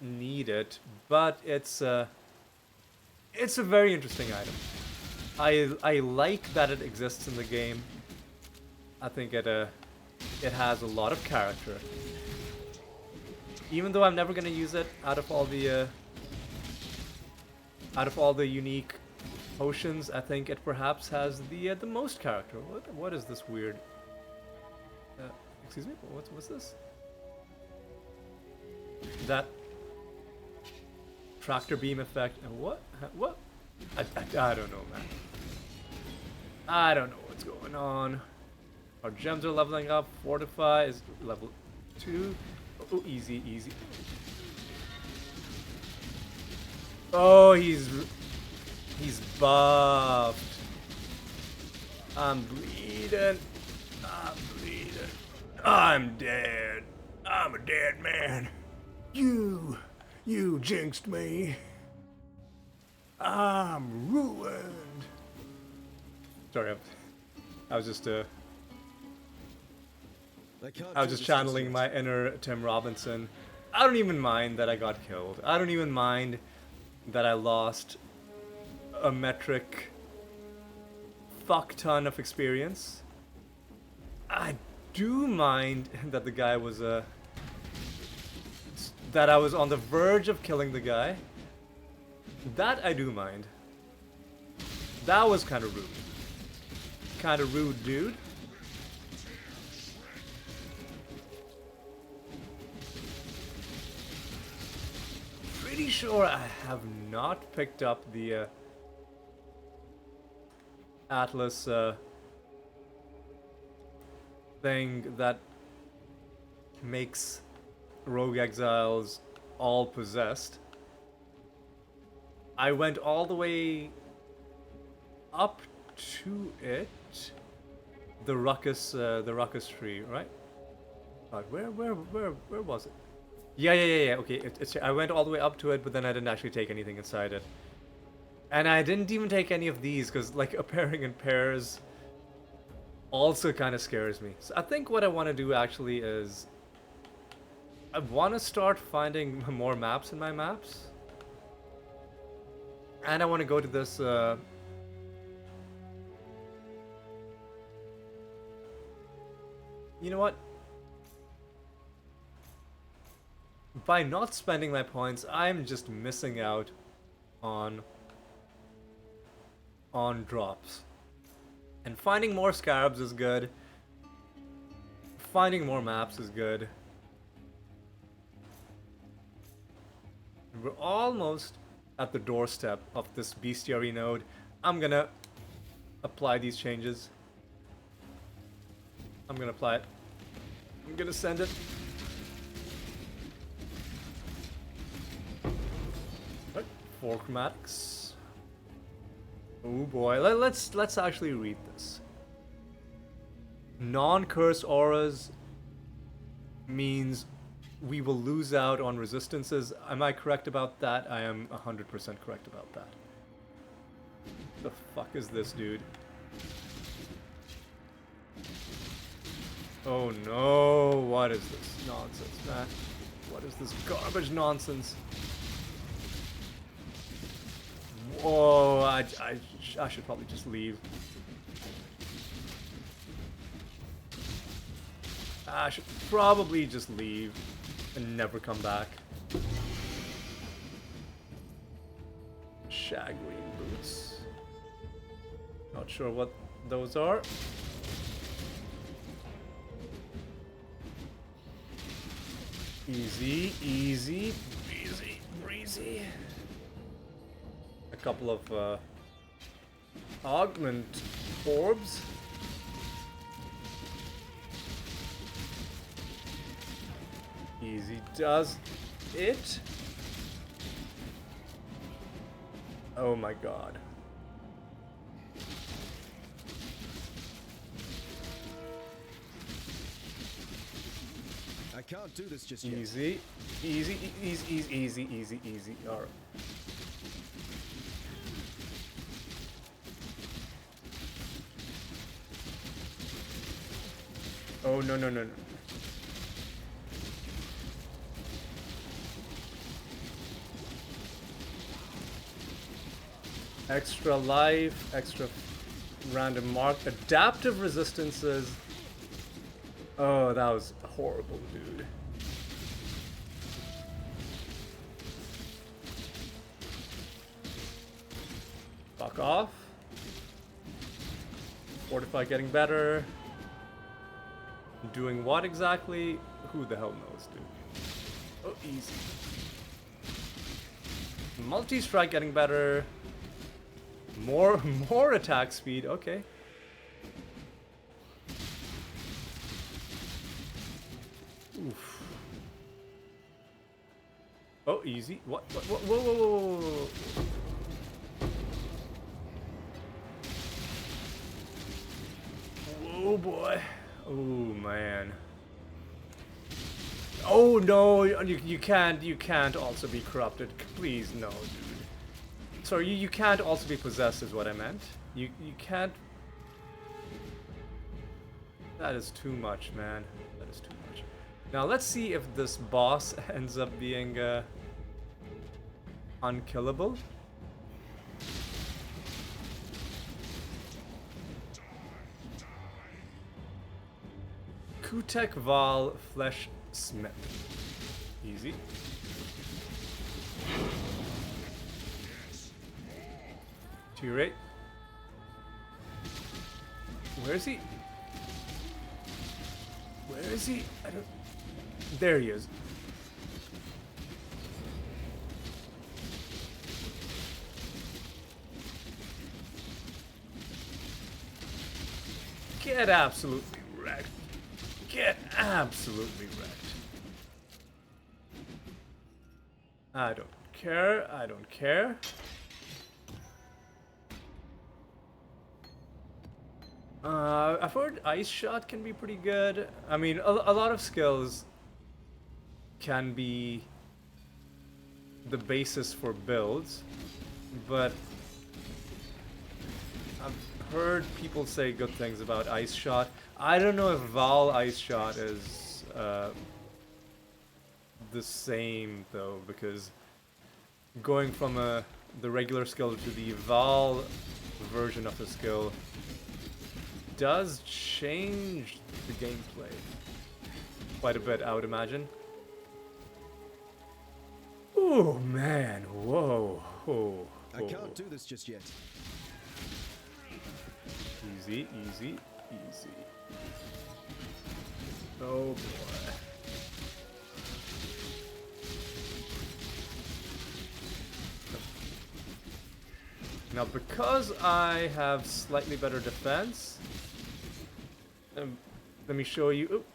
need it, but it's a very interesting item. I like that it exists in the game. I think it has a lot of character. Even though I'm never gonna use it out of all the unique potions, I think it perhaps has the most character. What is this weird? Excuse me. What's this? That tractor beam effect and what? What? I don't know, man. I don't know what's going on. Our gems are leveling up. Fortify is level 2. Oh, easy, easy. Oh, he's buffed. I'm bleeding. I'm bleeding. I'm dead. I'm a dead man. You jinxed me. I'm ruined. Sorry, I was just I was just channeling my inner Tim Robinson. I don't even mind that I got killed. I don't even mind that I lost a metric fuck ton of experience. I do mind that the guy was that I was on the verge of killing the guy. That I do mind. That was kind of rude. Kind of rude, dude. Pretty sure I have not picked up the Atlas thing that makes rogue exiles all possessed. I went all the way up to it, the ruckus tree, right? Where was it? Yeah. Okay, I went all the way up to it, but then I didn't actually take anything inside it. And I didn't even take any of these, because, like, appearing in pairs also kind of scares me. So I think what I want to do, actually, is I want to start finding more maps in my maps. And I want to go to this, you know what? By not spending my points, I'm just missing out on drops. And finding more scarabs is good. Finding more maps is good. We're almost at the doorstep of this bestiary node. I'm gonna apply these changes. I'm gonna apply it. I'm gonna send it. Right, 4 chromatics. Oh boy, let's actually read this. Non-curse auras means we will lose out on resistances. Am I correct about that? I am 100% correct about that. The fuck is this, dude? Oh no, what is this nonsense, man? What is this garbage nonsense? Whoa, I should probably just leave. I should probably just leave and never come back. Shag green boots. Not sure what those are. Easy, easy, easy, breezy. A couple of augment orbs. Easy does it. Oh my god. I can't do this just yet. Easy, easy, easy, easy, easy, easy. All right. Oh no no no no. Extra life, extra random mark, adaptive resistances. Oh, that was horrible, dude. Fuck off. Fortify getting better. Doing what exactly? Who the hell knows, dude? Oh, easy. Multi-strike getting better. More attack speed, okay. Oof. Oh, easy. What? Whoa, whoa, whoa, whoa, whoa. Oh boy. Oh man. Oh no, you can't also be corrupted. Please no, dude. Sorry, you can't also be possessed is what I meant. You can't. That is too much, man. That is too much. Now let's see if this boss ends up being unkillable. Kutek Val Flesh Smith. Easy. T-Ray. Where is he? Where is he? I don't... There he is. Get absolutely wrecked. Get absolutely wrecked. I don't care. I don't care. I've heard Ice Shot can be pretty good. I mean, a lot of skills can be the basis for builds, but I've heard people say good things about Ice Shot. I don't know if Val Ice Shot is the same though, because going from the regular skill to the Val version of the skill does change the gameplay quite a bit, I would imagine. Oh man, whoa, oh, I can't do this just yet. Easy, easy, easy. Oh boy. Now, because I have slightly better defense, let me show you. Oop.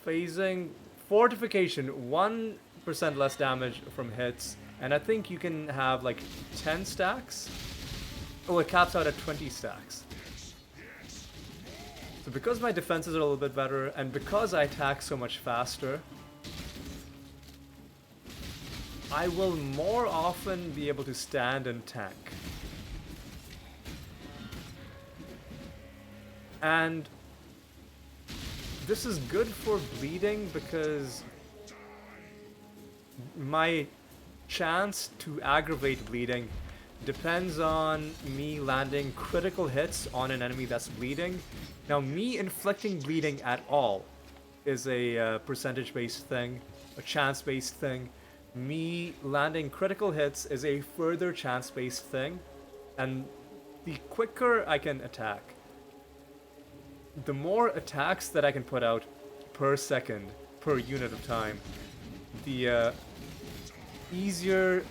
Phasing, fortification, 1% less damage from hits, and I think you can have like 10 stacks. Oh, it caps out at 20 stacks. So because my defenses are a little bit better, and because I attack so much faster, I will more often be able to stand and tank. And this is good for bleeding because my chance to aggravate bleeding depends on me landing critical hits on an enemy that's bleeding. Now, me inflicting bleeding at all is a percentage-based thing, a chance-based thing. Me landing critical hits is a further chance-based thing, and the quicker I can attack, the more attacks that I can put out per second, per unit of time, the easier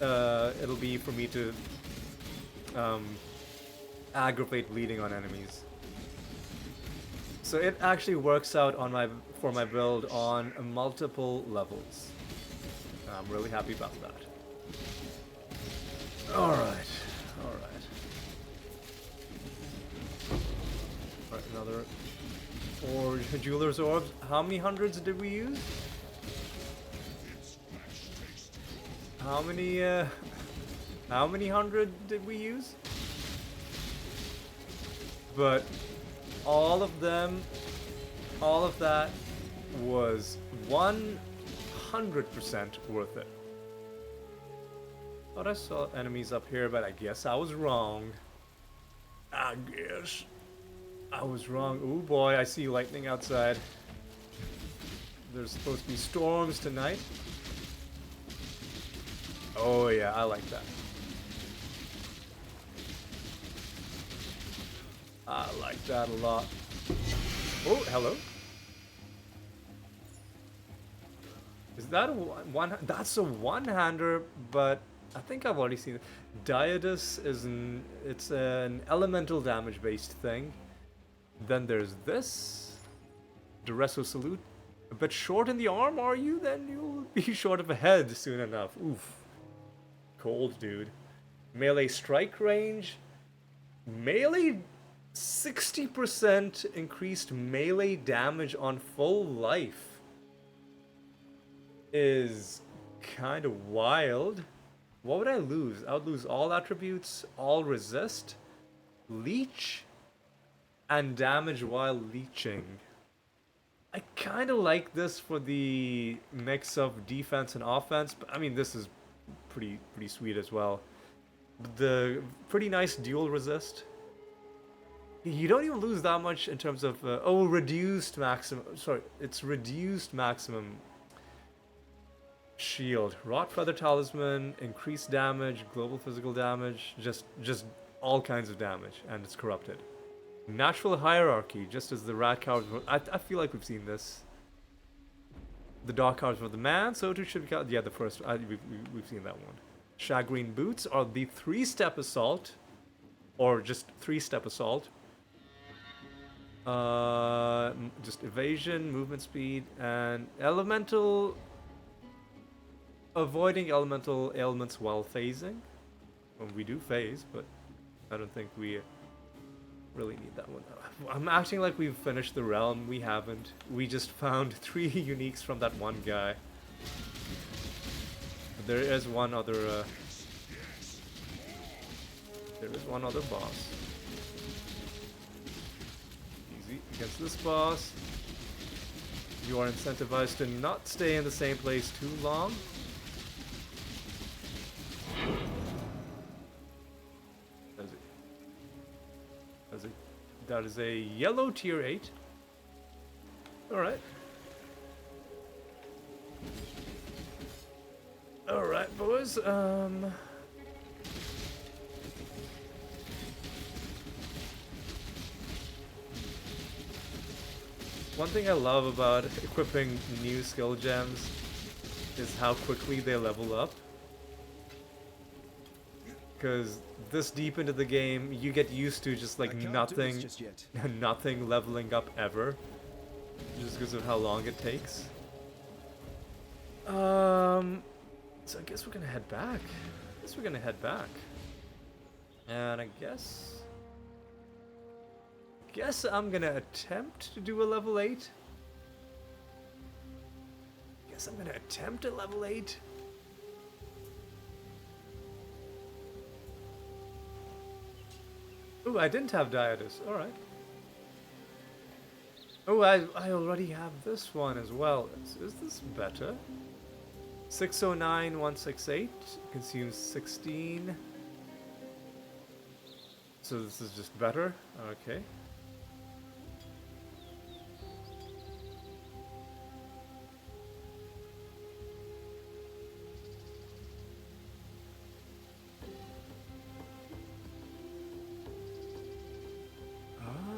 it'll be for me to aggravate bleeding on enemies. So it actually works out on for my build on multiple levels. I'm really happy about that. Alright. Alright, another 4 Jeweler's Orbs. How many hundreds did we use? How many hundred did we use? But all of them, all of that was 100% worth it. Thought I saw enemies up here, but I guess I was wrong. I guess I was wrong. Ooh boy, I see lightning outside. There's supposed to be storms tonight. Oh yeah, I like that. I like that a lot. Oh, hello. Is that a one? That's a one-hander, but I think I've already seen it. Diodus is it's an elemental damage-based thing. Then there's this. Duresso Salute. A bit short in the arm, are you? Then you'll be short of a head soon enough. Oof. Cold, dude. Melee strike range. Melee 60% increased melee damage on full life is kind of wild. What would I lose? I would lose all attributes, all resist, leech, and damage while leeching. I kind of like this for the mix of defense and offense, but I mean this is pretty sweet as well. The pretty nice dual resist. You don't even lose that much in terms of reduced maximum. Sorry, it's reduced maximum shield. Rot Feather Talisman, increased damage, global physical damage, just all kinds of damage, and it's corrupted. Natural Hierarchy, just as the Rat Cowards. I feel like we've seen this. The Dark Cowards for the man, so too should be. Yeah, the first. We've seen that one. Shagreen Boots are the 3-step assault, or just 3-step assault. Just evasion, movement speed, and elemental. Avoiding elemental ailments while phasing. Well, we do phase, but I don't think we really need that one. I'm acting like we've finished the realm. We haven't. We just found 3 uniques from that one guy. But there is one other. There is one other boss. Easy against this boss. You are incentivized to not stay in the same place too long. That is a yellow tier 8. Alright. Alright, boys. One thing I love about equipping new skill gems is how quickly they level up. Because this deep into the game, you get used to just like nothing leveling up ever, just because of how long it takes. So I guess we're gonna head back. And I guess I'm gonna attempt to do a level 8. Guess I'm gonna attempt a level 8. Oh, I didn't have Diatus. Alright. Oh, I already have this one as well. Is this better? 609, 168 consumes 16. So this is just better? Okay.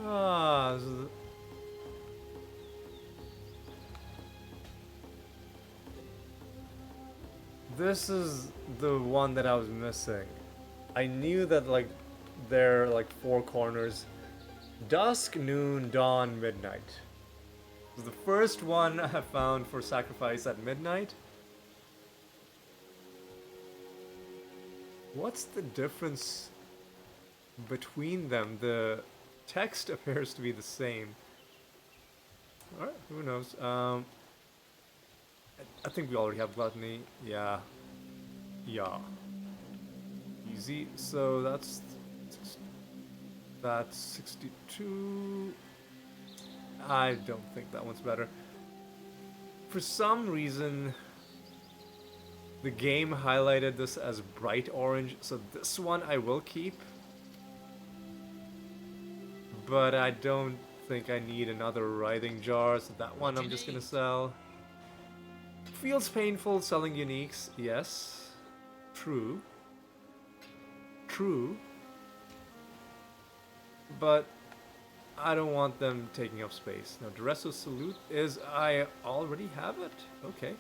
Ah, this is the one that I was missing. I knew that like there are like 4 corners. Dusk, noon, dawn, midnight. It was the first one I found for sacrifice at midnight. What's the difference between them? The text appears to be the same. Alright, who knows? I think we already have gluttony. Yeah. Yeah. Easy. So that's 62. I don't think that one's better. For some reason, the game highlighted this as bright orange, so this one I will keep. But I don't think I need another writhing jar, so that one I'm just gonna sell. Feels painful selling uniques, yes. True. True. But I don't want them taking up space. Now, Duresso Salute is... I already have it? Okay.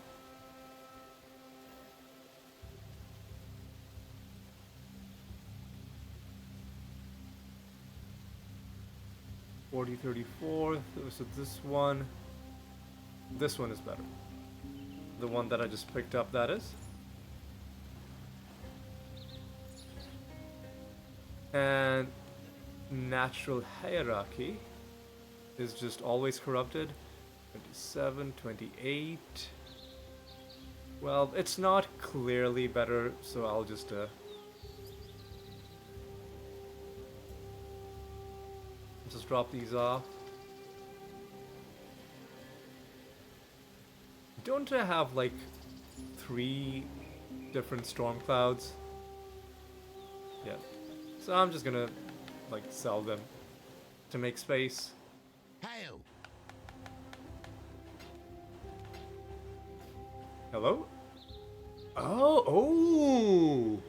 $40.34. So this one is better. The one that I just picked up, that is. And Natural Hierarchy is just always corrupted. 27, 28. Well, it's not clearly better, so I'll just drop these off. Don't I have like 3 different storm clouds? Yeah. So I'm just gonna like sell them to make space. Hail. Hello? Oh!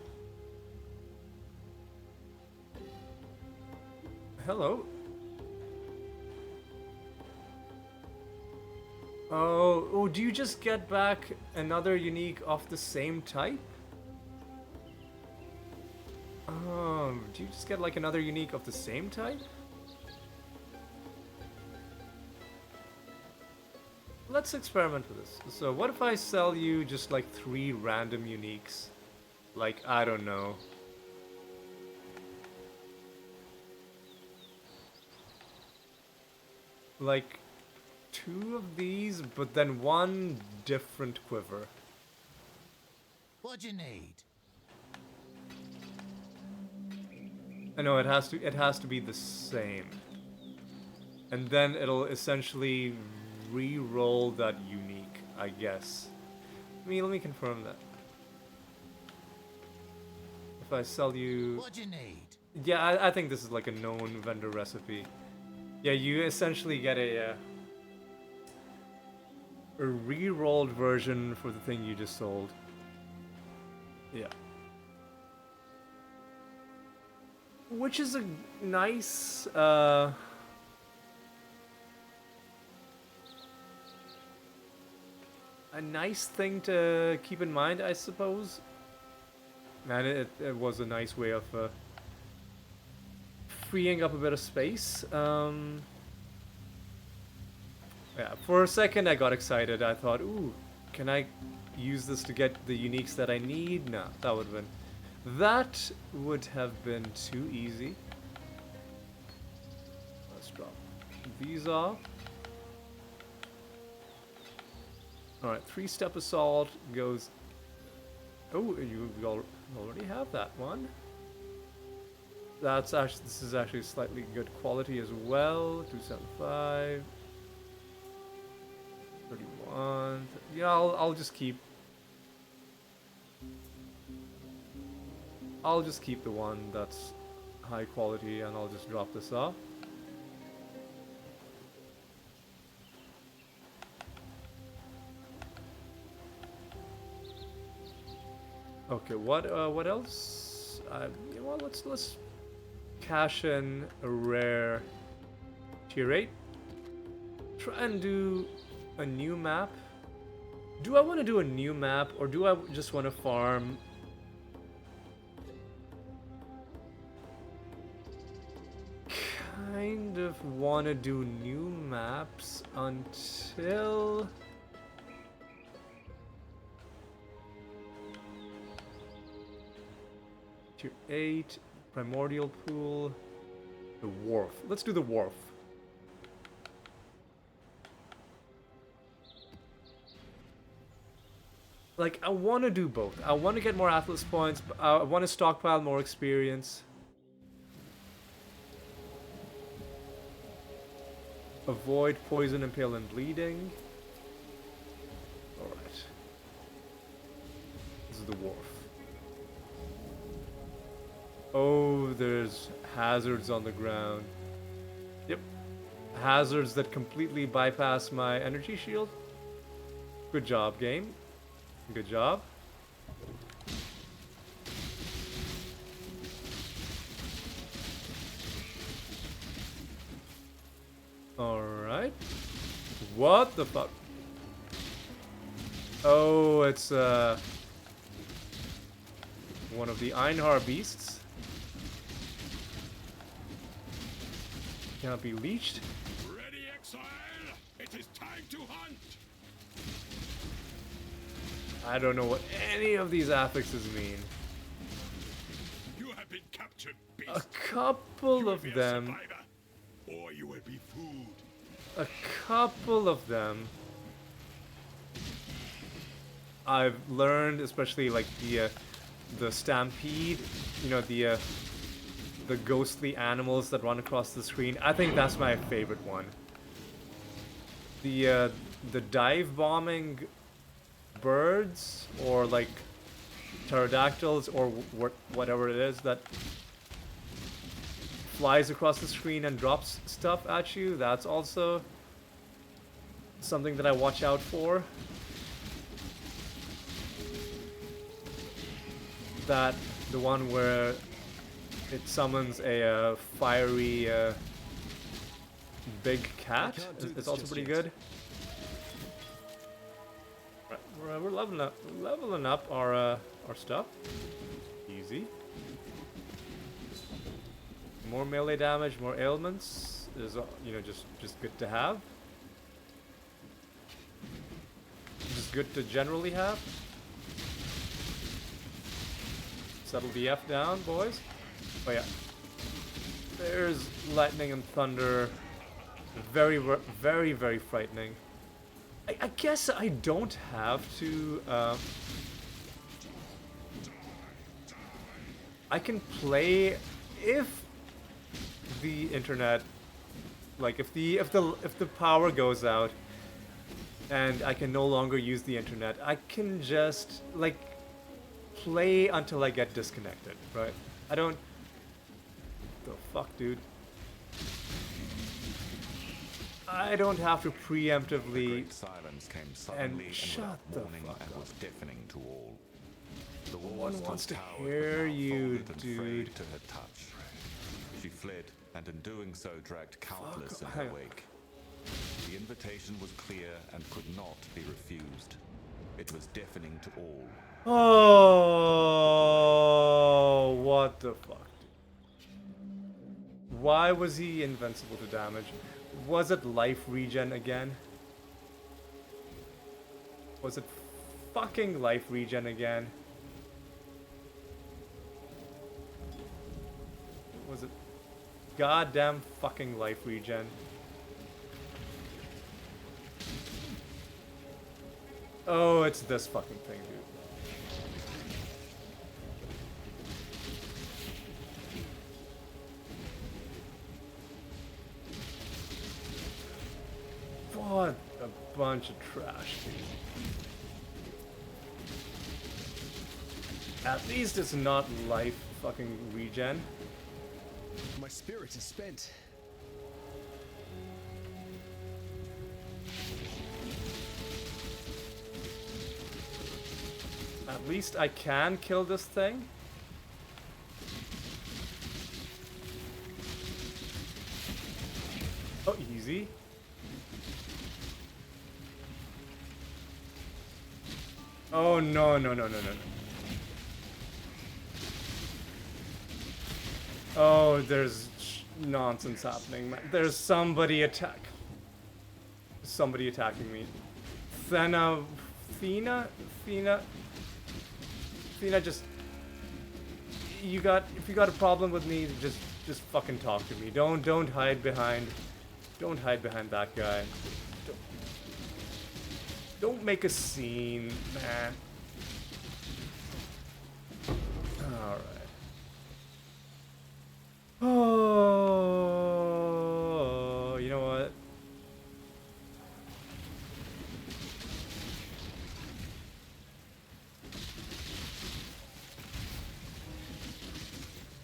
Hello? Oh, do you just get back another unique of the same type? Do you just get like another unique of the same type? Let's experiment with this. So what if I sell you just like 3 random uniques? Like, I don't know. Like 2 of these, but then 1 different quiver. What do you need? I know it has to be the same. And then it'll essentially re-roll that unique, I guess. Let me confirm that. If I sell you... What do you need? Yeah, I think this is like a known vendor recipe. Yeah, you essentially get a re-rolled version for the thing you just sold. Yeah. Which is a nice, a nice thing to keep in mind, I suppose. And it was a nice way of freeing up a bit of space. Yeah, for a second I got excited. I thought, ooh, can I use this to get the uniques that I need? No, that would have been too easy. Let's drop these off. Alright, 3-step assault goes... Oh, you already have that one. This is actually slightly good quality as well. 275. 31. Yeah, I'll just keep. I'll just keep the one that's high quality, and I'll just drop this off. Okay, what else? Yeah, well, let's cash in a rare tier 8. Try and do a new map. Do I want to do a new map, or do I just want to farm? Kind of want to do new maps until tier 8, primordial pool, the wharf. Let's do the wharf. Like, I want to do both. I want to get more Atlas points, but I want to stockpile more experience. Avoid poison, impale, and bleeding. Alright. This is the wharf. Oh, there's hazards on the ground. Yep. Hazards that completely bypass my energy shield. Good job, game. Good job. Alright. What the fuck? Oh, it's one of the Einhar beasts. Cannot be leashed. Ready, exile! It is time to hunt! I don't know what any of these affixes mean. You have been captured, beast. A couple You will of be a them. survivor, or you will be food. A couple of them. I've learned, especially like the stampede, you know, the ghostly animals that run across the screen. I think that's my favorite one. The dive bombing birds, or like pterodactyls, or whatever it is that flies across the screen and drops stuff at you. That's also something that I watch out for. That the one where it summons a fiery big cat is also pretty good. Right, we're leveling up our stuff. Easy. More melee damage, more ailments is, you know, just good to have. Just good to generally have. Settle the F down, boys. Oh yeah. There's lightning and thunder. Very, very, very frightening. I guess I don't have to. I can play if the internet, like if the power goes out and I can no longer use the internet, I can just like play until I get disconnected, right? I don't. The fuck, dude. I don't have to preemptively. Great silence came suddenly and shut without the warning fuck and up. was deafening to all. The one woman wants stood to towered, hear but now you, folded and dude. frayed to her touch. She fled, and in doing so dragged countless in her wake. The invitation was clear and could not be refused. It was deafening to all. Oh, what the fuck? Why was he invincible to damage? Was it life regen again? Was it fucking life regen again? Was it goddamn fucking life regen? Oh, it's this fucking thing, dude. bunch of trash, dude. At least it's not life fucking regen. My spirit is spent. At least I can kill this thing. Oh, easy. Oh, no, no, no, no, no, no. Oh, there's nonsense happening, man. There's somebody attacking me. Thena, just... if you got a problem with me, just fucking talk to me. Don't hide behind that guy. Don't make a scene, man. Alright. Oh, you know what?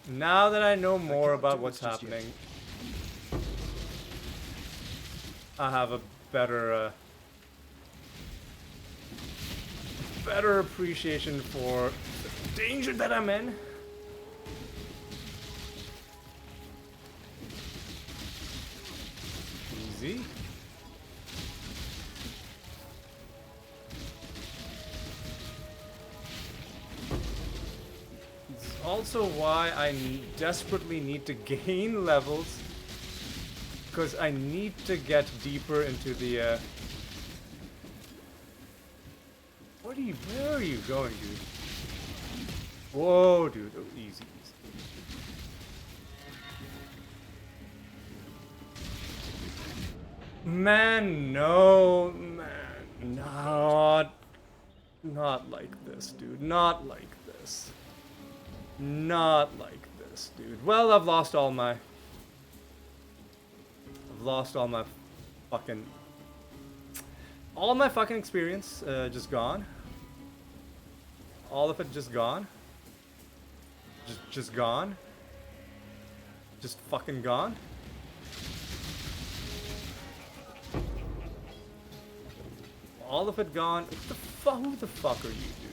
Now that I know more about what's happening, I have a better appreciation for the danger that I'm in. Easy. It's also why I desperately need to gain levels, because I need to get deeper into the where are you going, dude? Whoa, dude. Oh, easy, easy. Man, no, man. Not like this, dude. Not like this. Not like this, dude. Well, I've lost all my fucking... all my fucking experience, just gone. All of it just gone. Just gone. Just fucking gone. All of it gone. What the fuck? Who the fuck are you, dude?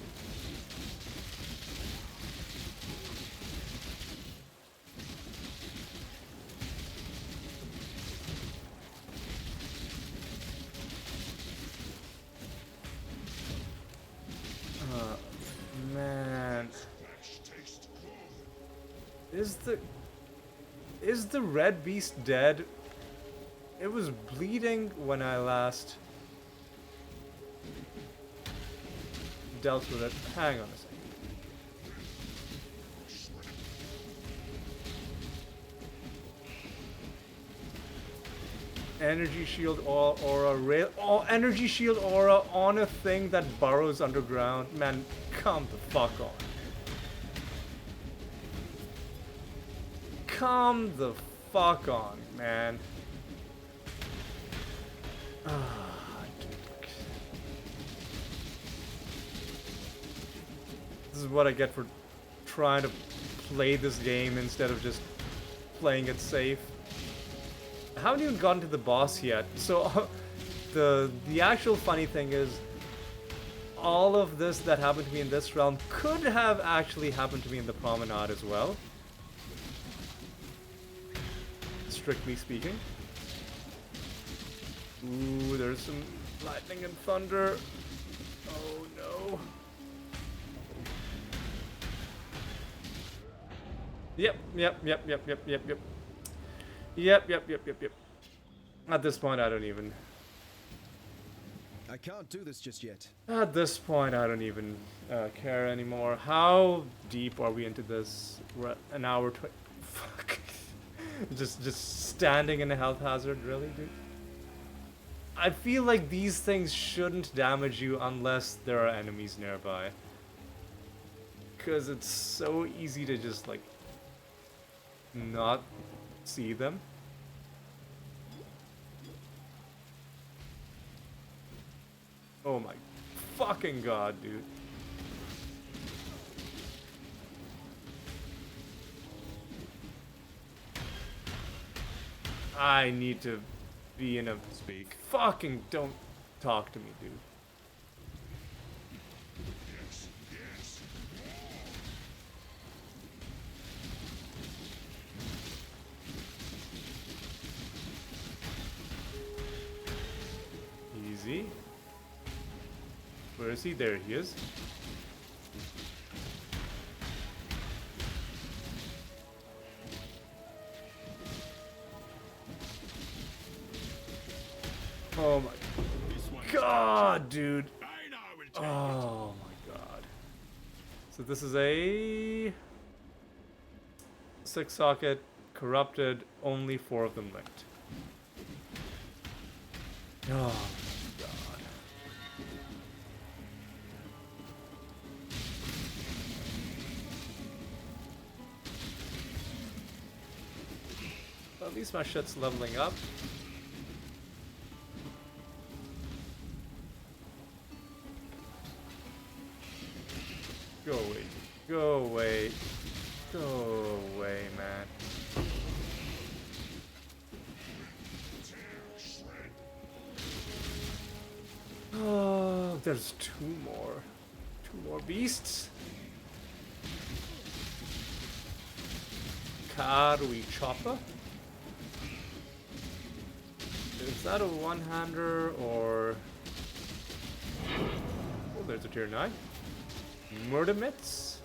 Man. Is the red beast dead? It was bleeding when I last dealt with it. Hang on a second. Energy shield aura rail. Oh, energy shield aura on a thing that burrows underground. Man, come the fuck on. Come the fuck on, man. This is what I get for trying to play this game instead of just playing it safe. I haven't even gotten to the boss yet. So the actual funny thing is, all of this that happened to me in this realm could have actually happened to me in the promenade as well. Strictly speaking. Ooh, there's some lightning and thunder. Oh no. Yep. At this point, I don't even... I can't do this just yet. At this point, I don't even care anymore. How deep are we into this? We're at an hour 20... Fuck. just standing in a health hazard, really, dude? I feel like these things shouldn't damage you unless there are enemies nearby. Because it's so easy to just, like, not see them. Oh my fucking god, dude. I need to be in a Speak. fucking don't talk to me, dude. Easy. Where is he? There he is. Oh my god, dude. Oh my god. So this is a 6-socket, corrupted, only 4 of them linked. Oh my god. Well, at least my shit's leveling up. Go away. Go away. Go away, man. Oh, there's 2 more. 2 more beasts. Karui Chopper. Is that a one-hander or... Oh, there's a tier 9. Murder mitts.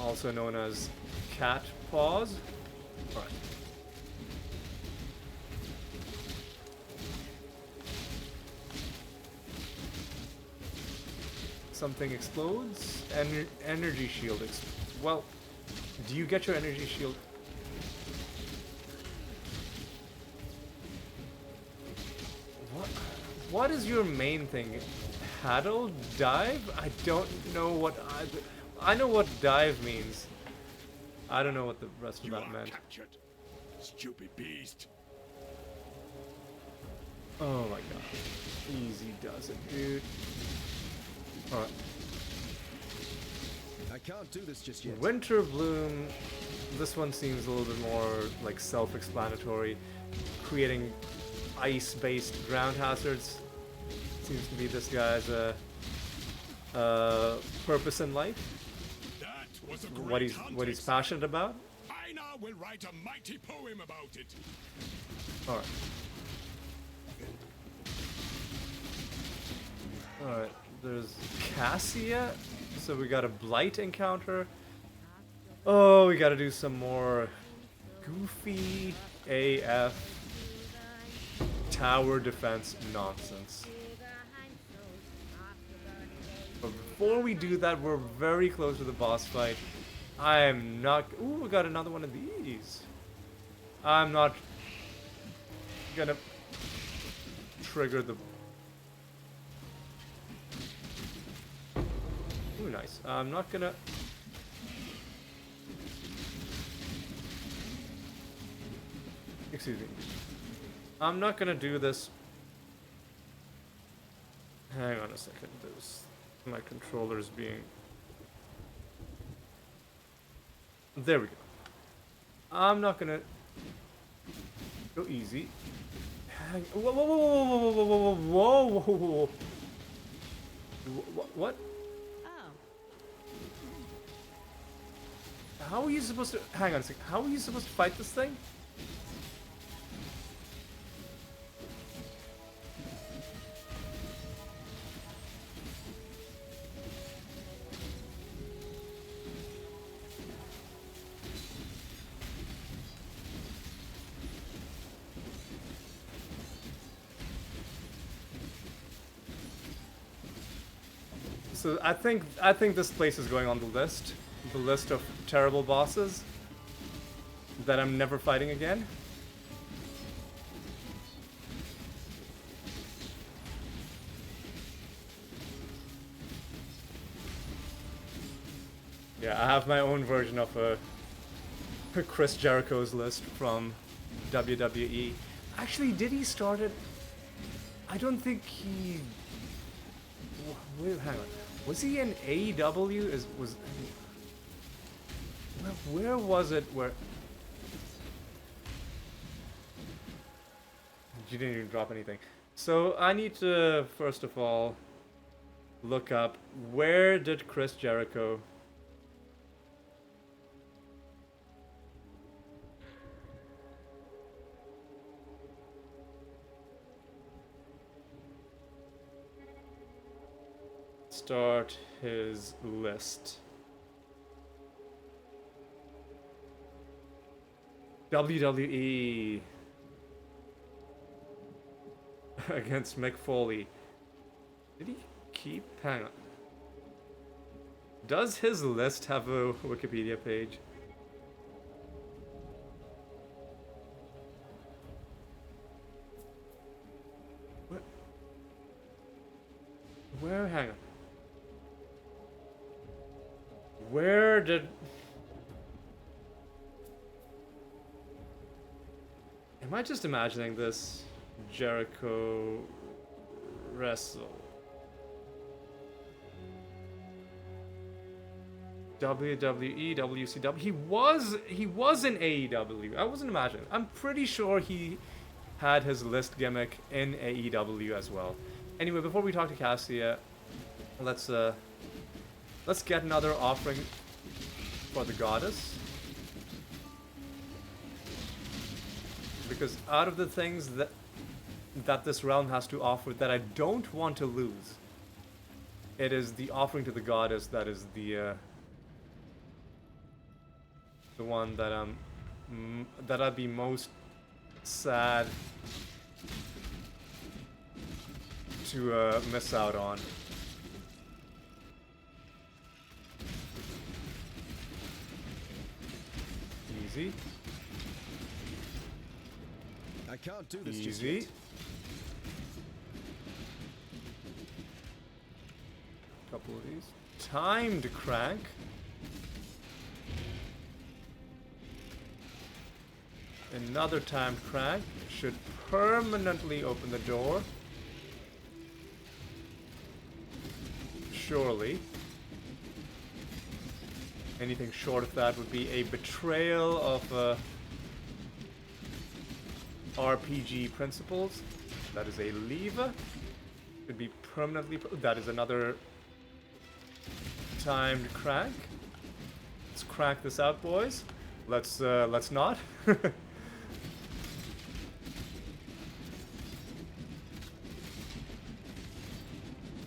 Also known as cat paws. Alright. Something explodes. Energy shield. Well, do you get your energy shield? What is your main thing? Paddle? Dive? I don't know what I know what dive means. I don't know what the rest of that meant. Captured. Stupid beast. Oh my god. Easy does it, dude. Alright. I can't do this just yet. Winter Bloom. This one seems a little bit more like self-explanatory. Creating ice-based ground hazards. Seems to be this guy's purpose in life. That was a great What he's passionate about. I now will write a mighty poem about it. Alright. Alright, there's Cassia. So we got a Blight encounter. Oh, we gotta do some more goofy AF tower defense nonsense. But before we do that, we're very close to the boss fight. I am not... Ooh, we got another one of these. I'm not gonna trigger the... Ooh, nice. I'm not gonna... Excuse me. I'm not gonna do this. Hang on a second. There's my controller's being... There we go. I'm not gonna go easy. Whoa, whoa, whoa, whoa, whoa, whoa, whoa, whoa, whoa. What? Oh. How are you supposed to... Hang on a second. How are you supposed to fight this thing? So I think this place is going on the list of terrible bosses that I'm never fighting again. Yeah, I have my own version of Chris Jericho's list from WWE. Actually, did he start it? I don't think he... Wait, hang on. Was he in AEW? Where was it where... You didn't even drop anything. So I need to, first of all, look up where did Chris Jericho start his list. WWE against Mick Foley. Did he keep? Hang on. Does his list have a Wikipedia page? Where? Hang on. Where did... Am I just imagining this? Jericho wrestle. WWE, WCW. He was in AEW. I wasn't imagining. I'm pretty sure he had his list gimmick in AEW as well. Anyway, before we talk to Cassia, let's get another offering for the goddess. Because out of the things that this realm has to offer that I don't want to lose, it is the offering to the goddess that is the one that that I'd be most sad to miss out on. Easy. I can't do this just Easy. yet. Couple of these. Timed crank. Another timed crank should permanently open the door. Surely. Anything short of that would be a betrayal of RPG principles. That is a lever. Could be permanently. That is another timed crank. Let's crank this out, boys. Let's not.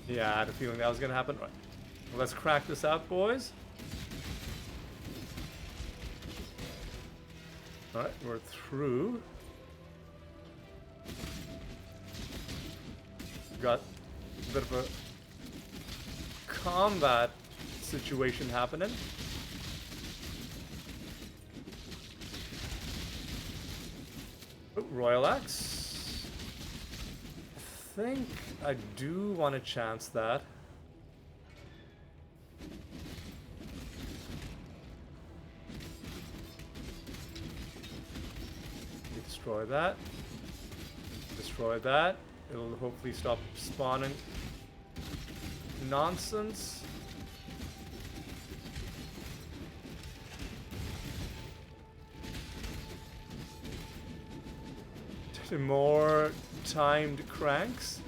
Yeah, I had a feeling that was gonna happen. Right. Let's crack this out, boys. Alright, we're through. Got a bit of a combat situation happening. Oh, Royal Axe. I think I do want to chance that. Destroy that. Destroy that. It'll hopefully stop spawning nonsense. More timed cranks.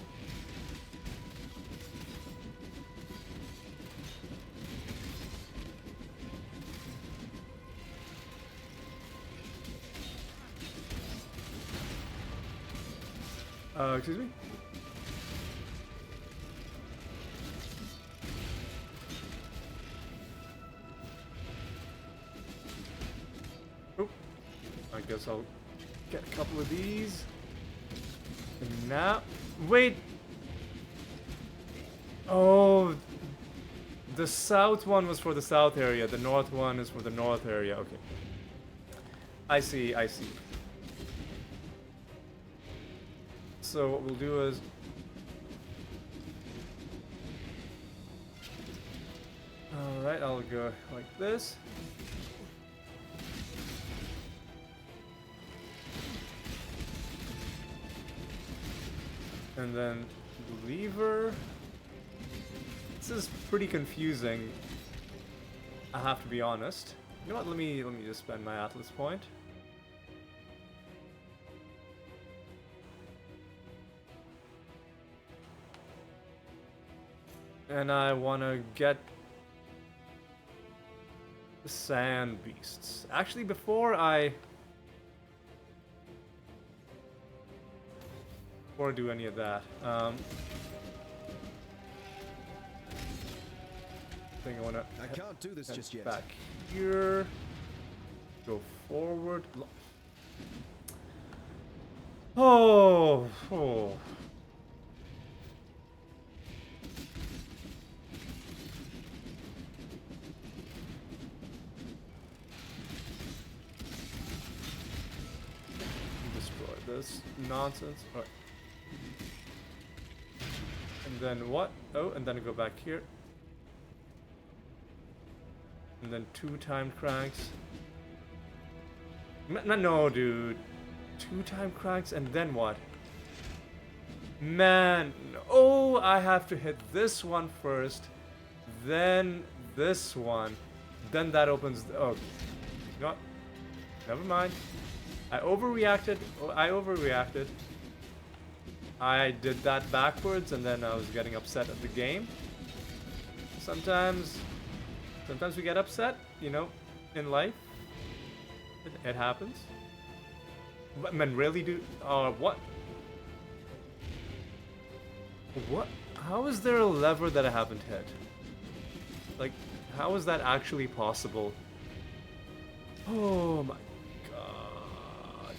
Excuse me? Oh, I guess I'll get a couple of these. And now, wait. Oh, the south one was for the south area. The north one is for the north area. Okay. I see, I see. So what we'll do is alright, I'll go like this. And then lever. This is pretty confusing. I have to be honest. You know what? Let me just spend my Atlas point. And I want to get the sand beasts. Actually, before I do any of that, I think I want to. I can't do this just yet. Back here. Go forward. Oh. Destroy this nonsense. All right. And then what? Oh, and then go back here. And then 2 timed cranks. No, dude. 2 timed cranks, and then what? Man. Oh, I have to hit this one first. Then this one. Then that opens. Oh. No. Never mind. I overreacted. I did that backwards, and then I was getting upset at the game. Sometimes we get upset, you know, in life. It happens. But man, really, dude? What? What? How is there a lever that I haven't hit? Like, how is that actually possible? Oh my god.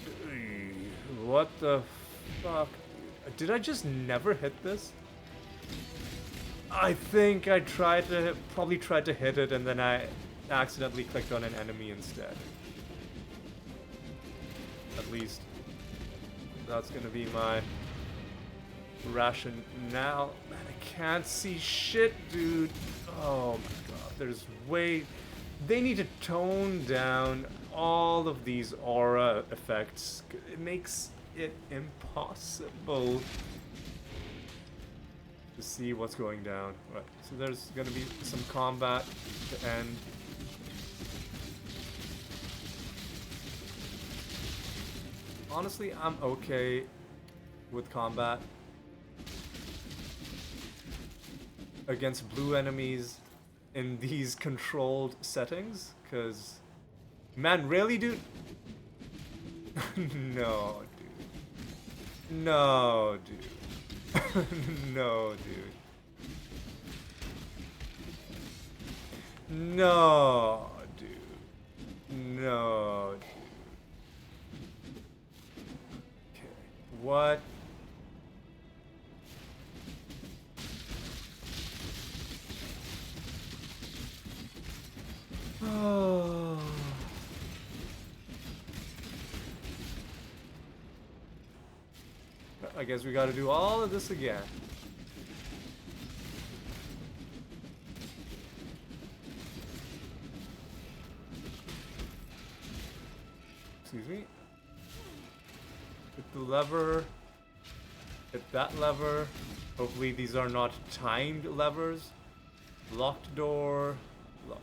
What the fuck? Did I just never hit this? I think I probably tried to hit it, and then I accidentally clicked on an enemy instead. At least that's gonna be my rationale. Man, I can't see shit, dude. Oh my god, there's way... They need to tone down all of these aura effects. It makes it impossible to see what's going down. Right, so there's gonna be some combat to end. Honestly, I'm okay with combat against blue enemies in these controlled settings, because, man, really, dude? No, dude. No, dude. No, dude. No, dude. No, dude. Okay, what? Oh. I guess we gotta do all of this again. Excuse me. Hit the lever. Hit that lever. Hopefully these are not timed levers. Locked door. Locked.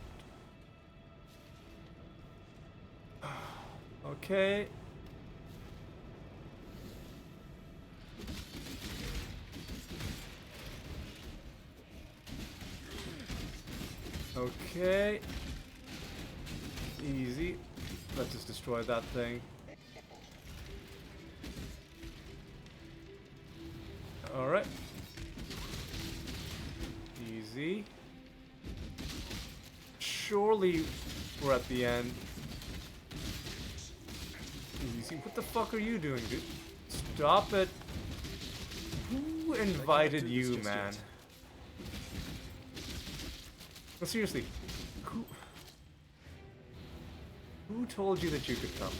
Okay. Okay. Easy. Let's just destroy that thing. Alright. Easy. Surely we're at the end. Easy. What the fuck are you doing, dude? Stop it. Who invited you, man? No, seriously. Who told you that you could come?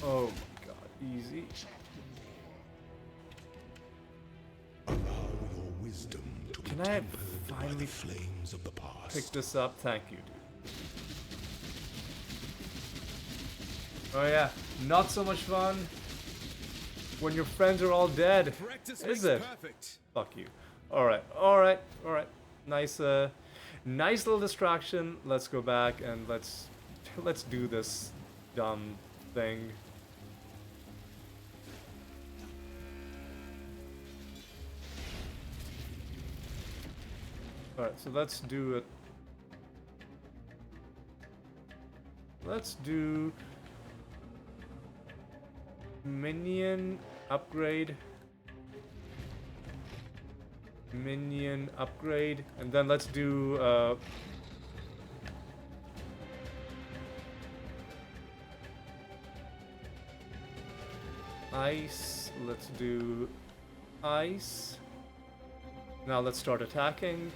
Oh my god, easy. Allow your wisdom to Can I finally flames of the past. pick this up? Thank you, dude. Oh yeah, not so much fun when your friends are all dead, Practice is makes it? perfect. Fuck you. Alright, alright, alright. Nice, nice little distraction. Let's go back and let's do this dumb thing. Alright, so let's do it. Let's do minion upgrade. Minion upgrade. And then let's do ice. Let's do ice. Now let's start attacking.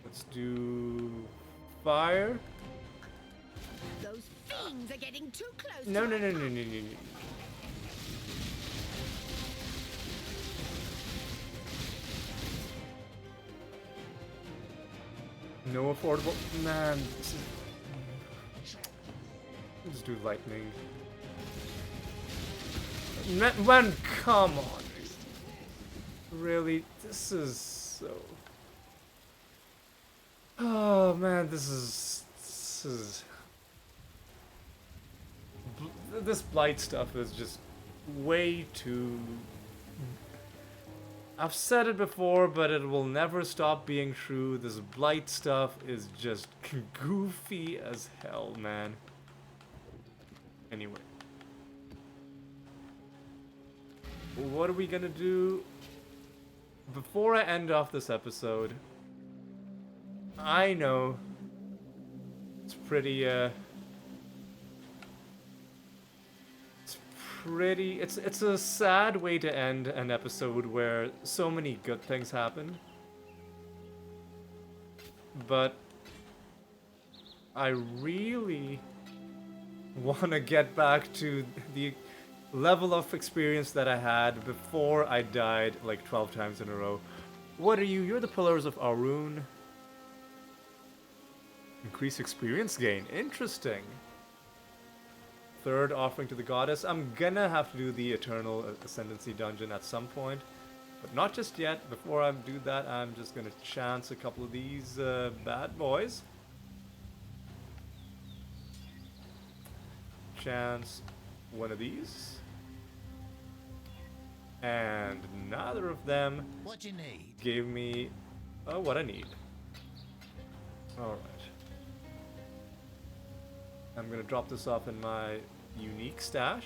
Let's do fire. Those fiends are getting too close. No, to no, our no, no, no, camp. no, no. No affordable. Man, let's do lightning. Man, come on. Really? This is so. Oh man, this is. This blight stuff is just way too. I've said it before, but it will never stop being true. This blight stuff is just goofy as hell, man. Anyway. What are we gonna do? Before I end off this episode, I know it's pretty, it's a sad way to end an episode where so many good things happen. But I really want to get back to the level of experience that I had before I died like 12 times in a row. What are you? You're the Pillars of Arun. Increase experience gain. Interesting. Third offering to the goddess. I'm gonna have to do the Eternal Ascendancy dungeon at some point, but not just yet. Before I do that, I'm just gonna chance a couple of these bad boys. Chance one of these. And neither of them What you need? gave me what I need. Alright. I'm gonna drop this off in my unique stash.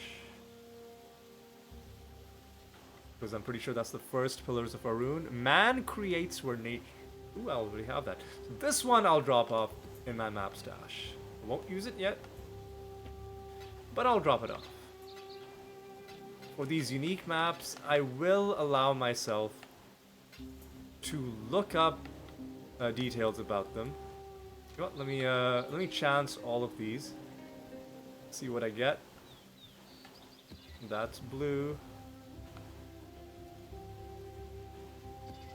Because I'm pretty sure that's the first Pillars of Arun. Man creates where nature... Ooh, I already have that. So this one I'll drop off in my map stash. I won't use it yet, but I'll drop it off. For these unique maps, I will allow myself to look up details about them. You know what, let me chance all of these. See what I get. That's blue.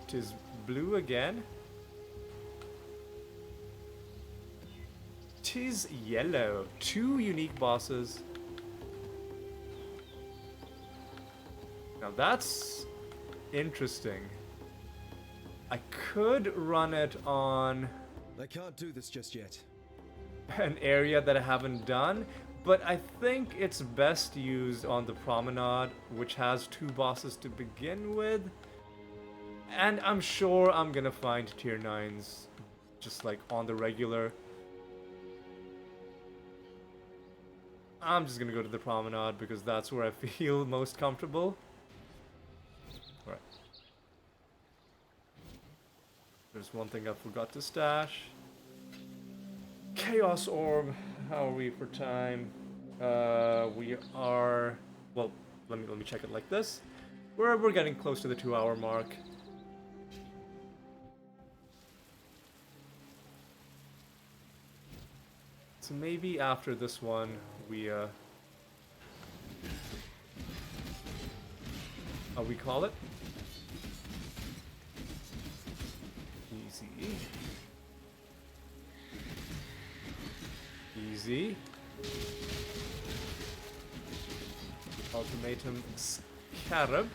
Tis blue again. Tis yellow. 2 unique bosses. Now that's interesting. I could run it on I can't do this just yet. an area that I haven't done, but I think it's best used on the promenade, which has 2 bosses to begin with. And I'm sure I'm gonna find tier 9s just like on the regular. I'm just gonna go to the promenade because that's where I feel most comfortable. Alright. There's one thing I forgot to stash. Chaos Orb. How are we for time? We are... Well, let me check it like this. We're getting close to the 2-hour mark. So maybe after this one, we call it? Easy. Easy. Ultimatum Scarab.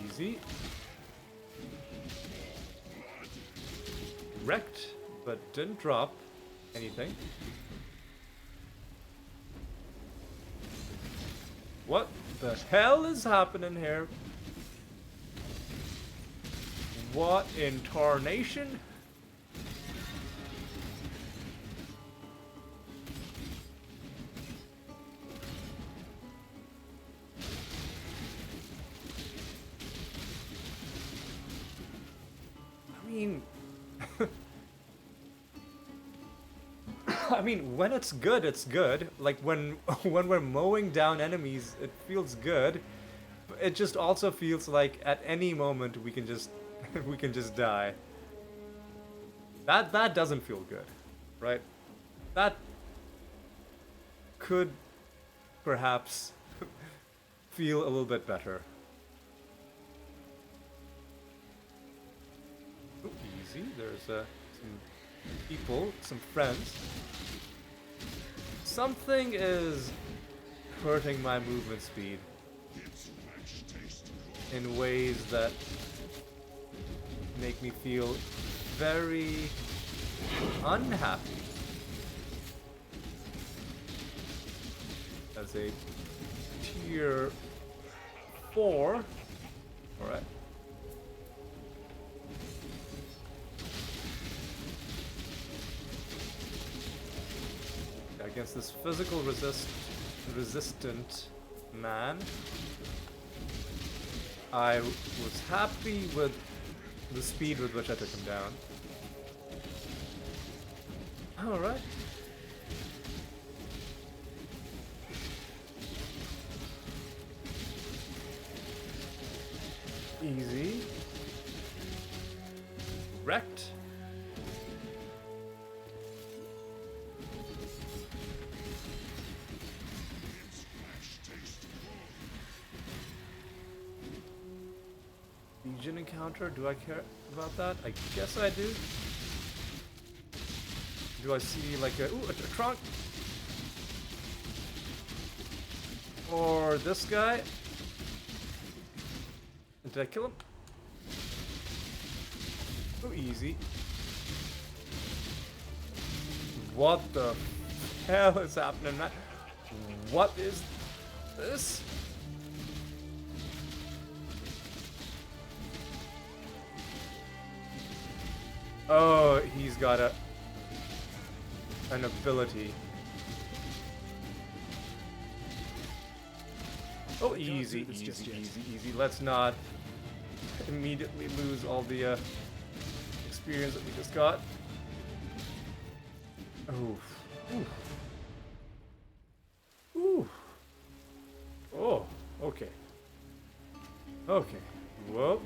Easy. Wrecked, but didn't drop anything. What the hell is happening here? What in tarnation? I mean, when it's good, it's good. Like when we're mowing down enemies, it feels good. But it just also feels like at any moment we can just we can just die. That doesn't feel good, right? That could perhaps feel a little bit better. Ooh, easy. There's some people, some friends. Something is hurting my movement speed in ways that make me feel very unhappy as a tier 4. Alright. Against this physical resistant man, I was happy with the speed with which I took him down. Alright. Easy. Wrecked. Legion encounter, do I care about that? I guess I do. Do I see like a trunk? Or this guy? Did I kill him? Oh, easy. What the hell is happening, man? What is this? Oh, he's got an ability. Oh, easy, easy. Let's not immediately lose all the experience that we just got. Oof. Oof. Oof. Oh, okay. Okay. Whoa.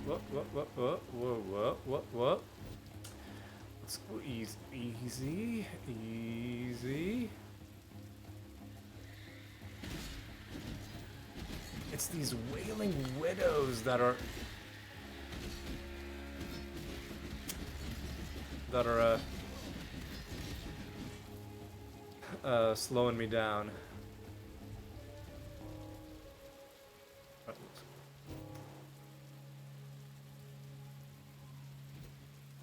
Let's go easy. It's these wailing widows that are slowing me down.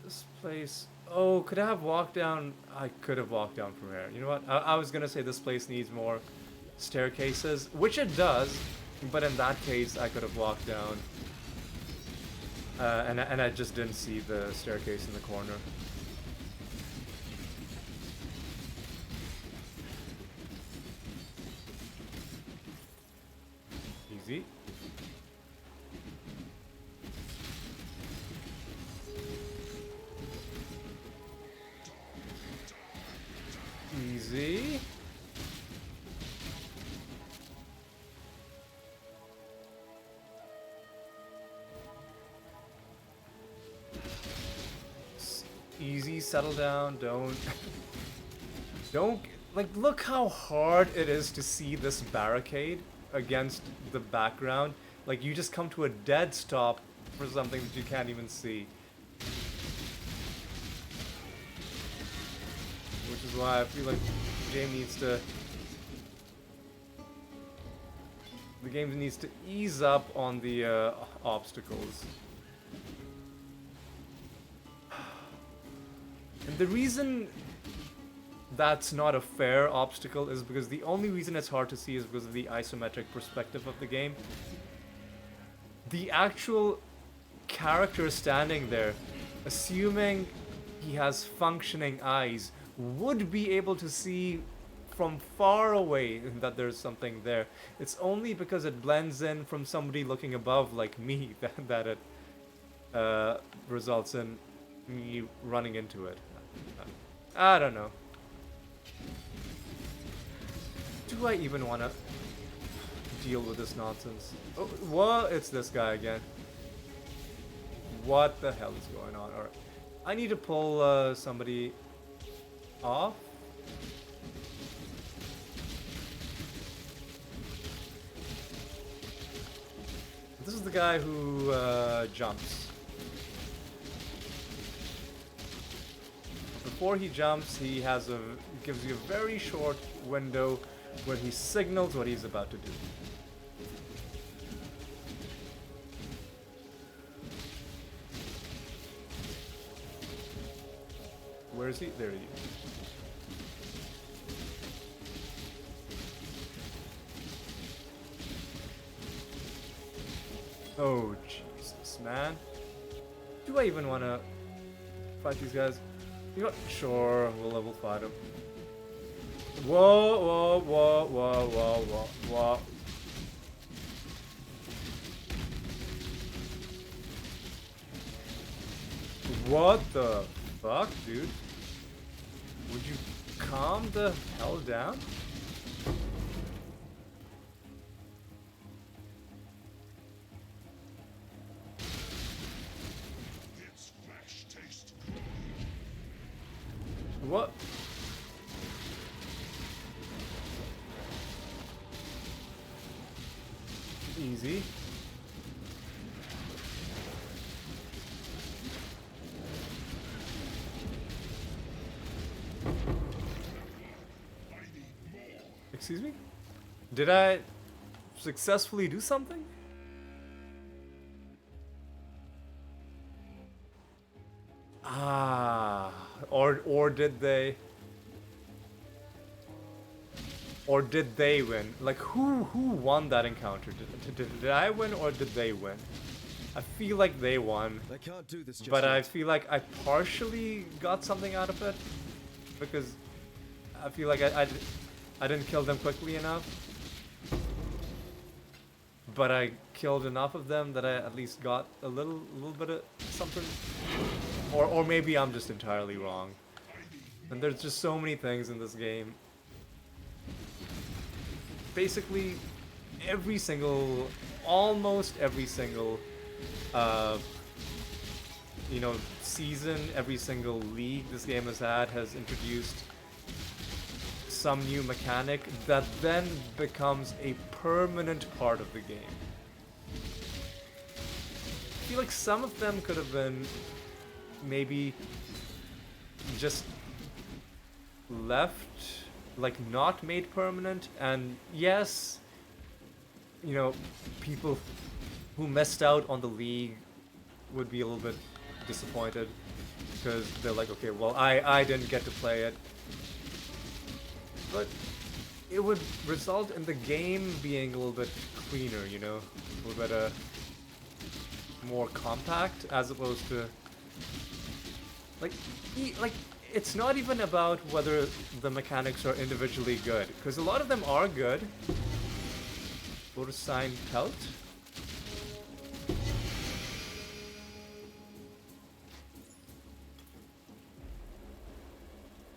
This place. Oh, could I have walked down? I could have walked down from here. You know what? I was gonna say this place needs more staircases, which it does, but in that case, I could have walked down. And I just didn't see the staircase in the corner. Easy. Easy. Easy, settle down, don't like, look how hard it is to see this barricade against the background. Like, you just come to a dead stop for something that you can't even see. Which is why I feel like the game needs to ease up on the obstacles. And the reason that's not a fair obstacle is because the only reason it's hard to see is because of the isometric perspective of the game. The actual character standing there, assuming he has functioning eyes, would be able to see from far away that there's something there. It's only because it blends in from somebody looking above like me that it results in me running into it. I don't know. Do I even want to deal with this nonsense? Oh, what? It's this guy again. What the hell is going on? Alright. I need to pull somebody off. This is the guy who jumps. Before he jumps, he gives you a very short window where he signals what he's about to do. Where is he? There he is. Oh, Jesus, man. Do I even want to fight these guys? You know what? Sure, we'll level fight them. Whoa, whoa, whoa, whoa, whoa, whoa, whoa. What the fuck, dude? Would you calm the hell down? What? Easy. Excuse me? Did I successfully do something? Ah, or did they? Or did they win? Like, who won that encounter? Did I win or did they win? I feel like they won, I can't do this just but I yet. feel like I partially got something out of it because I feel like I didn't kill them quickly enough, but I killed enough of them that I at least got a little bit of something. Or maybe I'm just entirely wrong. And there's just so many things in this game. Basically, almost every single, season, every single league this game has had has introduced some new mechanic that then becomes a permanent part of the game. I feel like some of them could have been maybe just left, like not made permanent, and yes, people who missed out on the league would be a little bit disappointed because they're like, okay, well, I didn't get to play it, but it would result in the game being a little bit cleaner, a little bit more compact, as opposed to like it's not even about whether the mechanics are individually good, because a lot of them are good. Go to sign pelt.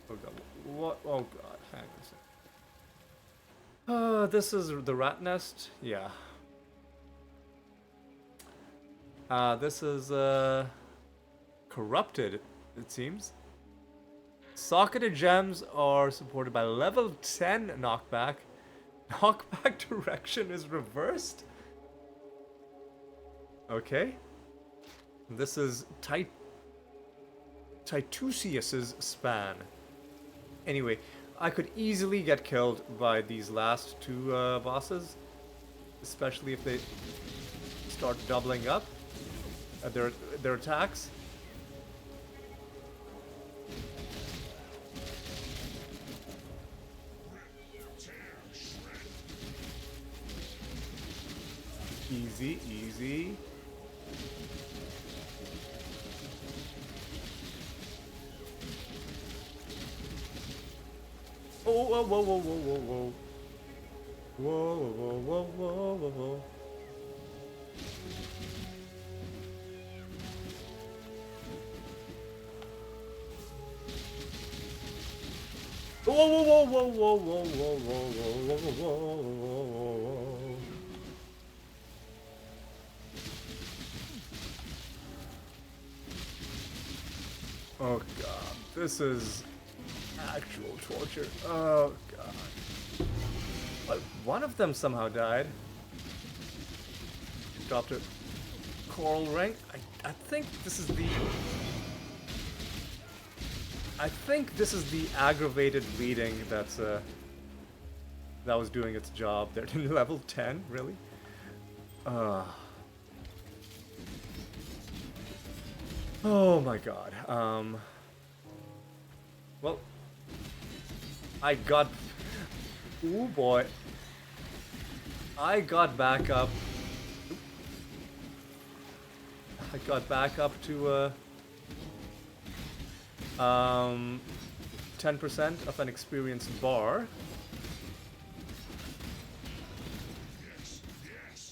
Oh god, what? Oh god, hang on a second. This is the rat nest? Yeah. This is, corrupted, it seems. Socketed gems are supported by level 10 knockback. Knockback direction is reversed? Okay. This is Titusius's span. Anyway, I could easily get killed by these last two bosses, especially if they start doubling up at their attacks. Easy, easy. Oh, whoa, whoa, whoa, whoa, whoa, whoa. Whoa, whoa, whoa, whoa, whoa, whoa. Whoa, whoa, whoa, whoa, whoa, whoa, whoa, whoa, whoa, whoa, whoa, whoa. Oh god, this is actual torture. Oh god. But one of them somehow died. Dropped a coral ring. I think this is the... I think this is the aggravated bleeding that's that was doing its job there. Level 10, really? Oh my god. Well, I got... Ooh boy. I got back up. I got back up to 10% of an experience bar.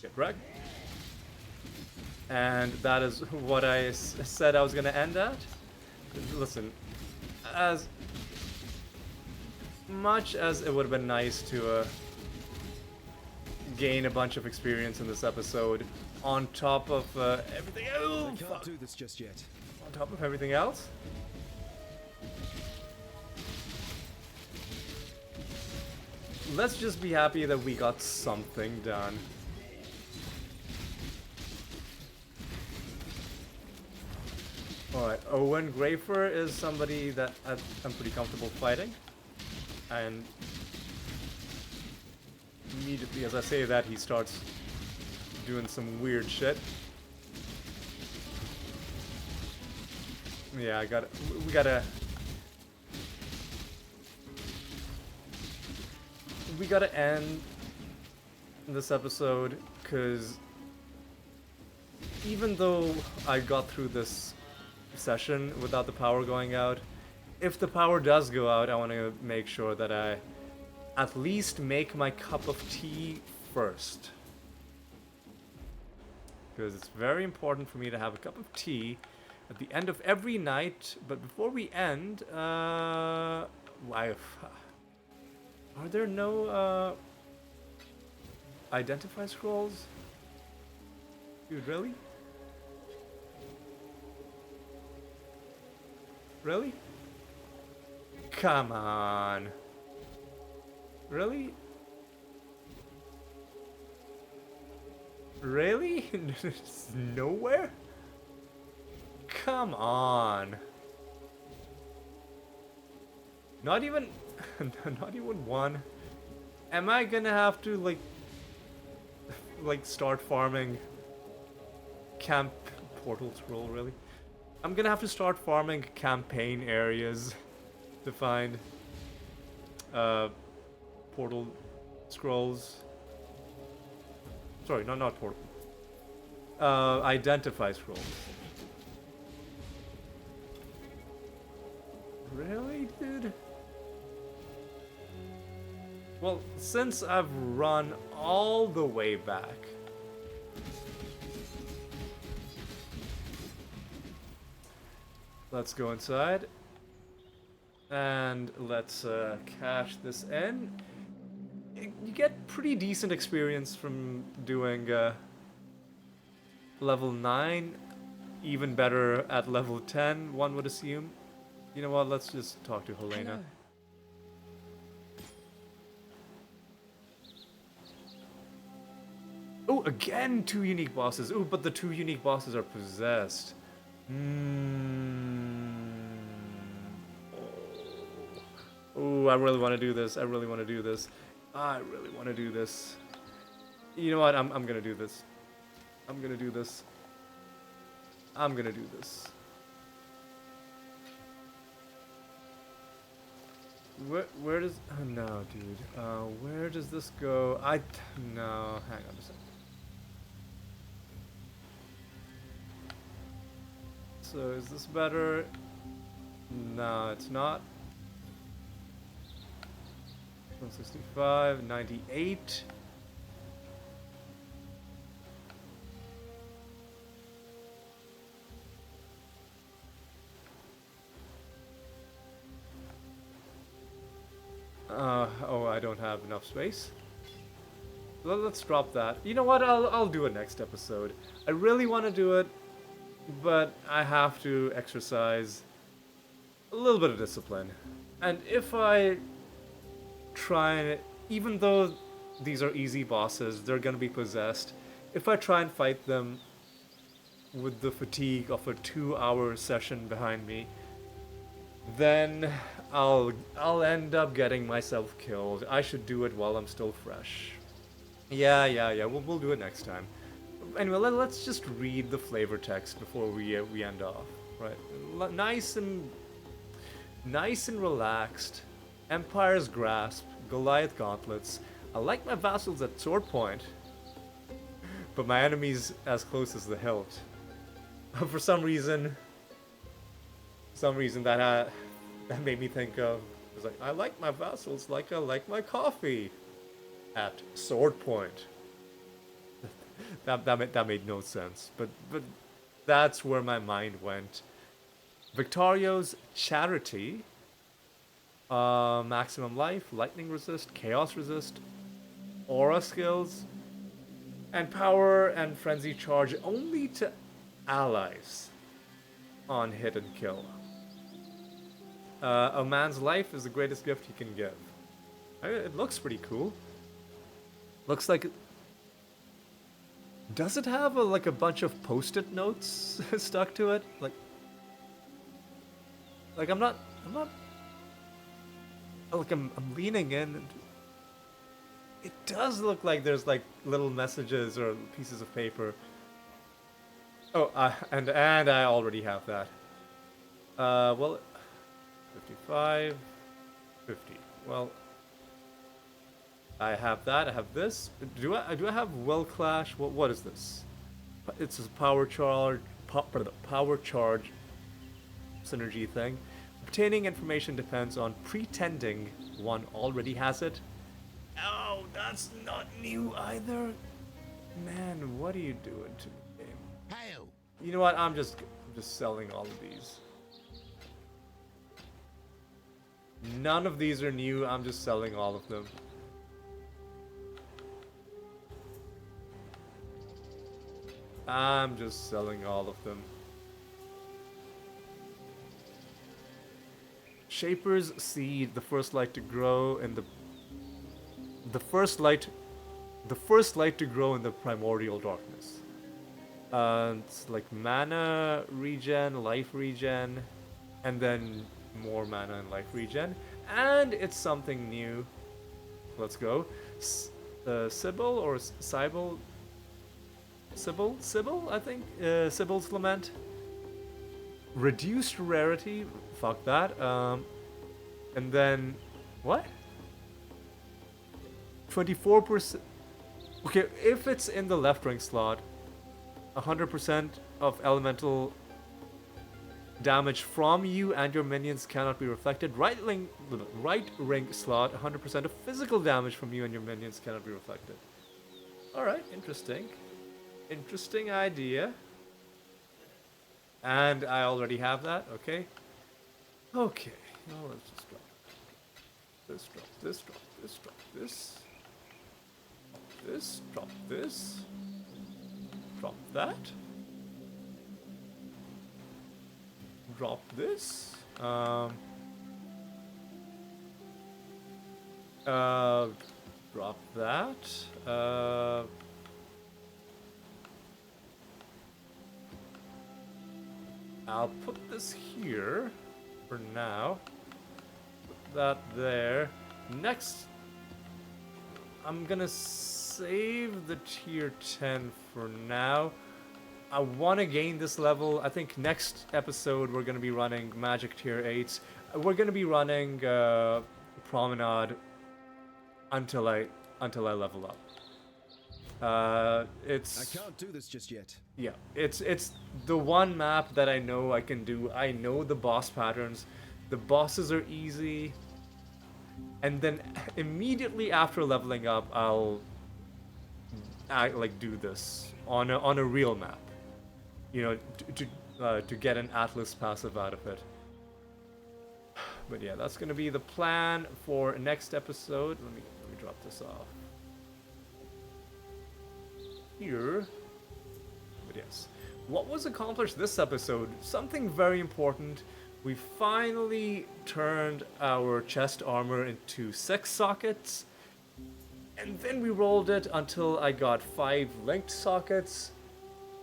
Get wrecked. And that is what I said I was gonna end at. Listen, as much as it would have been nice to gain a bunch of experience in this episode, on top of everything else. I can't do this just yet. On top of everything else. Let's just be happy that we got something done. Alright, Owen Grafer is somebody that I'm pretty comfortable fighting. And immediately as I say that, he starts doing some weird shit. Yeah, we gotta end this episode, because even though I got through this session without the power going out, if the power does go out, I want to make sure that I at least make my cup of tea first. Because it's very important for me to have a cup of tea at the end of every night. But before we end, are there no identify scrolls? Dude, really? Really? Come on. Really? Really? Nowhere? Come on. Not even not even one. Am I gonna have to like start farming camp portal scroll, really? I'm gonna have to start farming campaign areas to find portal scrolls. Sorry, not portal. Identify scrolls. Really, dude? Well, since I've run all the way back, let's go inside and let's cash this in. You get pretty decent experience from doing level 9, even better at level 10, one would assume. You know what, let's just talk to Helena. Hello. Oh, again 2 unique bosses. Oh, but the 2 unique bosses are possessed. Oh, I really want to do this. I really want to do this. I really want to do this. You know what? I'm gonna do this. I'm gonna do this. I'm gonna do this. Where does... Oh, no, dude. Where does this go? No, hang on a second. So, is this better? No, it's not. 165, 98. Oh, I don't have enough space. Let's drop that. You know what? I'll do it next episode. I really want to do it, but I have to exercise a little bit of discipline. And if I try and, even though these are easy bosses, they're gonna be possessed. If I try and fight them with the fatigue of a 2-hour session behind me, then I'll end up getting myself killed. I should do it while I'm still fresh. Yeah. We'll do it next time. Anyway, let's just read the flavor text before we end off. Right, nice and relaxed. Empire's grasp, Goliath gauntlets. I like my vassals at sword point, but my enemies as close as the hilt. For some reason that made me think of, it was like, I like my vassals like I like my coffee at sword point. that made no sense, but that's where my mind went. Victorio's charity, maximum life, lightning resist, chaos resist, aura skills, and power and frenzy charge only to allies on hit and kill. A man's life is the greatest gift he can give. It looks pretty cool. Looks like... Does it have like a bunch of post-it notes stuck to it? Like I'm not... Like I'm leaning in and... It does look like there's like little messages or pieces of paper. Oh, and I already have that. Well, 55, 50. Well, I have that. I have this. Do I have Will Clash? What is this? It's a power charge synergy thing. Obtaining information depends on pretending one already has it. Oh, that's not new either. Man, what are you doing to me, game? Hail! You know what? I'm just selling all of these. None of these are new. I'm just selling all of them. I'm just selling all of them. Shaper's Seed, the first light to grow in the first light to grow in the primordial darkness. It's like mana regen, life regen, and then more mana and life regen, and it's something new. Let's go. Sybil or Sybil? Sybil, I think. Sybil's Lament. Reduced rarity. Fuck that. And then what? 24%. Okay, if it's in the left ring slot, 100% of elemental damage from you and your minions cannot be reflected. Right ring slot, 100% of physical damage from you and your minions cannot be reflected. Alright, interesting. Interesting idea. And I already have that, okay. Okay, now let's just drop this, drop this, drop this, drop this. This, drop this. Drop that. Drop this. Drop that. I'll put this here for now. Put that there. Next, I'm gonna save the tier 10 for now. I want to gain this level. I think next episode we're gonna be running Magic tier 8s. We're gonna be running Promenade until I level up. It's I can't do this just yet. yeah, it's the one map that I know I can do. I know the boss patterns. The bosses are easy. And then immediately after leveling up, I'll like do this on a real map. You know, to get an Atlas passive out of it. But yeah, that's gonna be the plan for next episode. Let me drop this off here. But yes, what was accomplished this episode? Something very important. We finally turned our chest armor into 6 sockets, and then we rolled it until I got 5 linked sockets.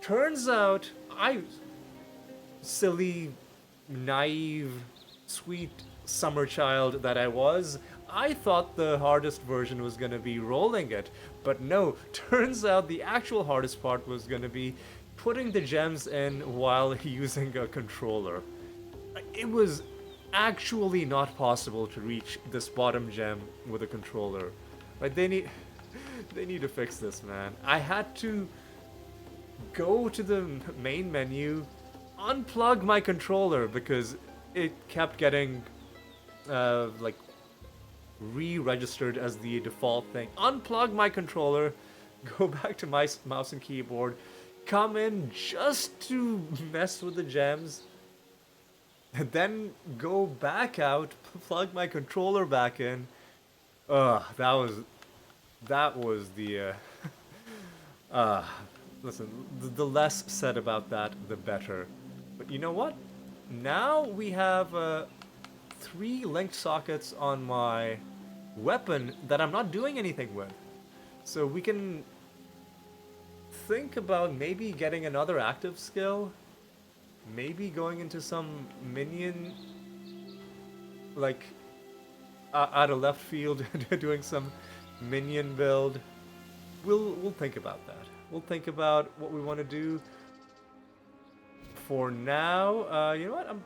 Turns out, silly, naive, sweet summer child that I was, I thought the hardest version was gonna be rolling it, but no, turns out the actual hardest part was gonna be putting the gems in while using a controller. It was actually not possible to reach this bottom gem with a controller. Like, they need to fix this, man. I had to go to the main menu, unplug my controller because it kept getting like re-registered as the default thing. Unplug my controller, go back to my mouse and keyboard, come in just to mess with the gems, and then go back out, plug my controller back in. That was the listen, the less said about that, the better. But you know what? Now we have 3 linked sockets on my weapon that I'm not doing anything with. So we can think about maybe getting another active skill. Maybe going into some minion, like, out of left field, doing some minion build. We'll think about that. We'll think about what we want to do. For now, you know what? I'm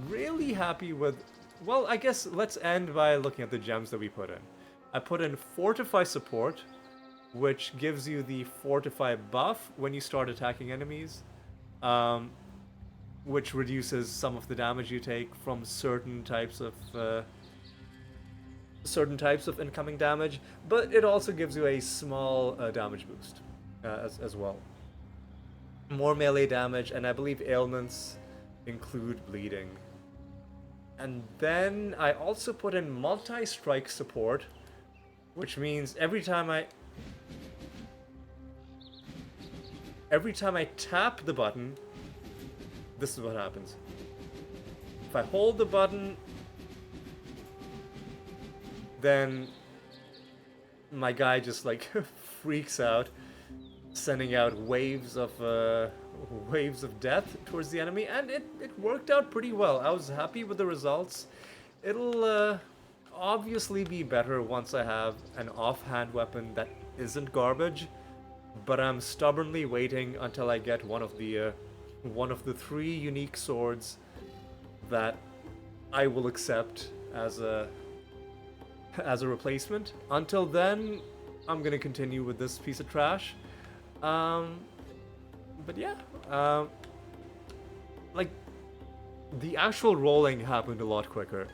really happy with... Well, I guess let's end by looking at the gems that we put in. I put in Fortify Support, which gives you the Fortify buff when you start attacking enemies. Which reduces some of the damage you take from certain types of incoming damage, but it also gives you a small damage boost as well. More melee damage, and I believe ailments include bleeding. And then I also put in multi-strike support, which means every time I tap the button, this is what happens. If I hold the button, then my guy just like freaks out, sending out waves of death towards the enemy, and it worked out pretty well. I was happy with the results. It'll obviously be better once I have an offhand weapon that isn't garbage, but I'm stubbornly waiting until I get one of the 3 unique swords that I will accept as a replacement. Until then, I'm gonna continue with this piece of trash. But yeah, like, the actual rolling happened a lot quicker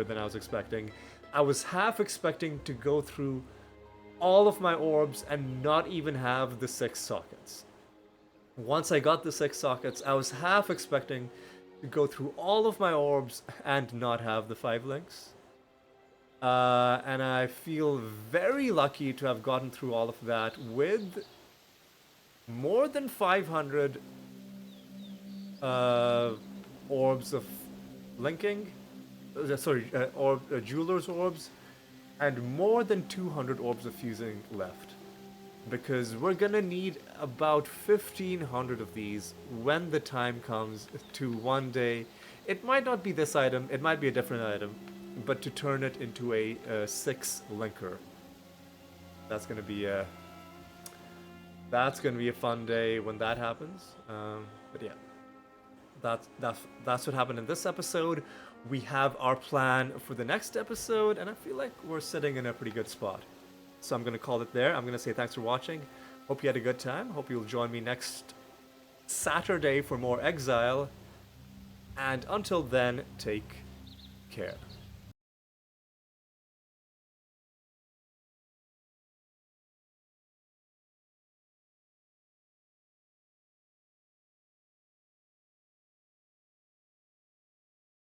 than I was expecting. I was half expecting to go through all of my orbs and not even have the 6 sockets. Once I got the 6 sockets, I was half expecting to go through all of my orbs and not have the 5 links. And I feel very lucky to have gotten through all of that with more than 500 orbs of linking, jeweler's orbs, and more than 200 orbs of fusing left. because we're gonna need about 1,500 of these when the time comes to one day. It might not be this item, it might be a different item, but to turn it into a 6 linker. That's gonna be a fun day when that happens. But yeah, that's what happened in this episode. We have our plan for the next episode, and I feel like we're sitting in a pretty good spot. So I'm gonna call it there. I'm gonna say thanks for watching. Hope you had a good time. Hope you'll join me next Saturday for more Exile. And until then, take care.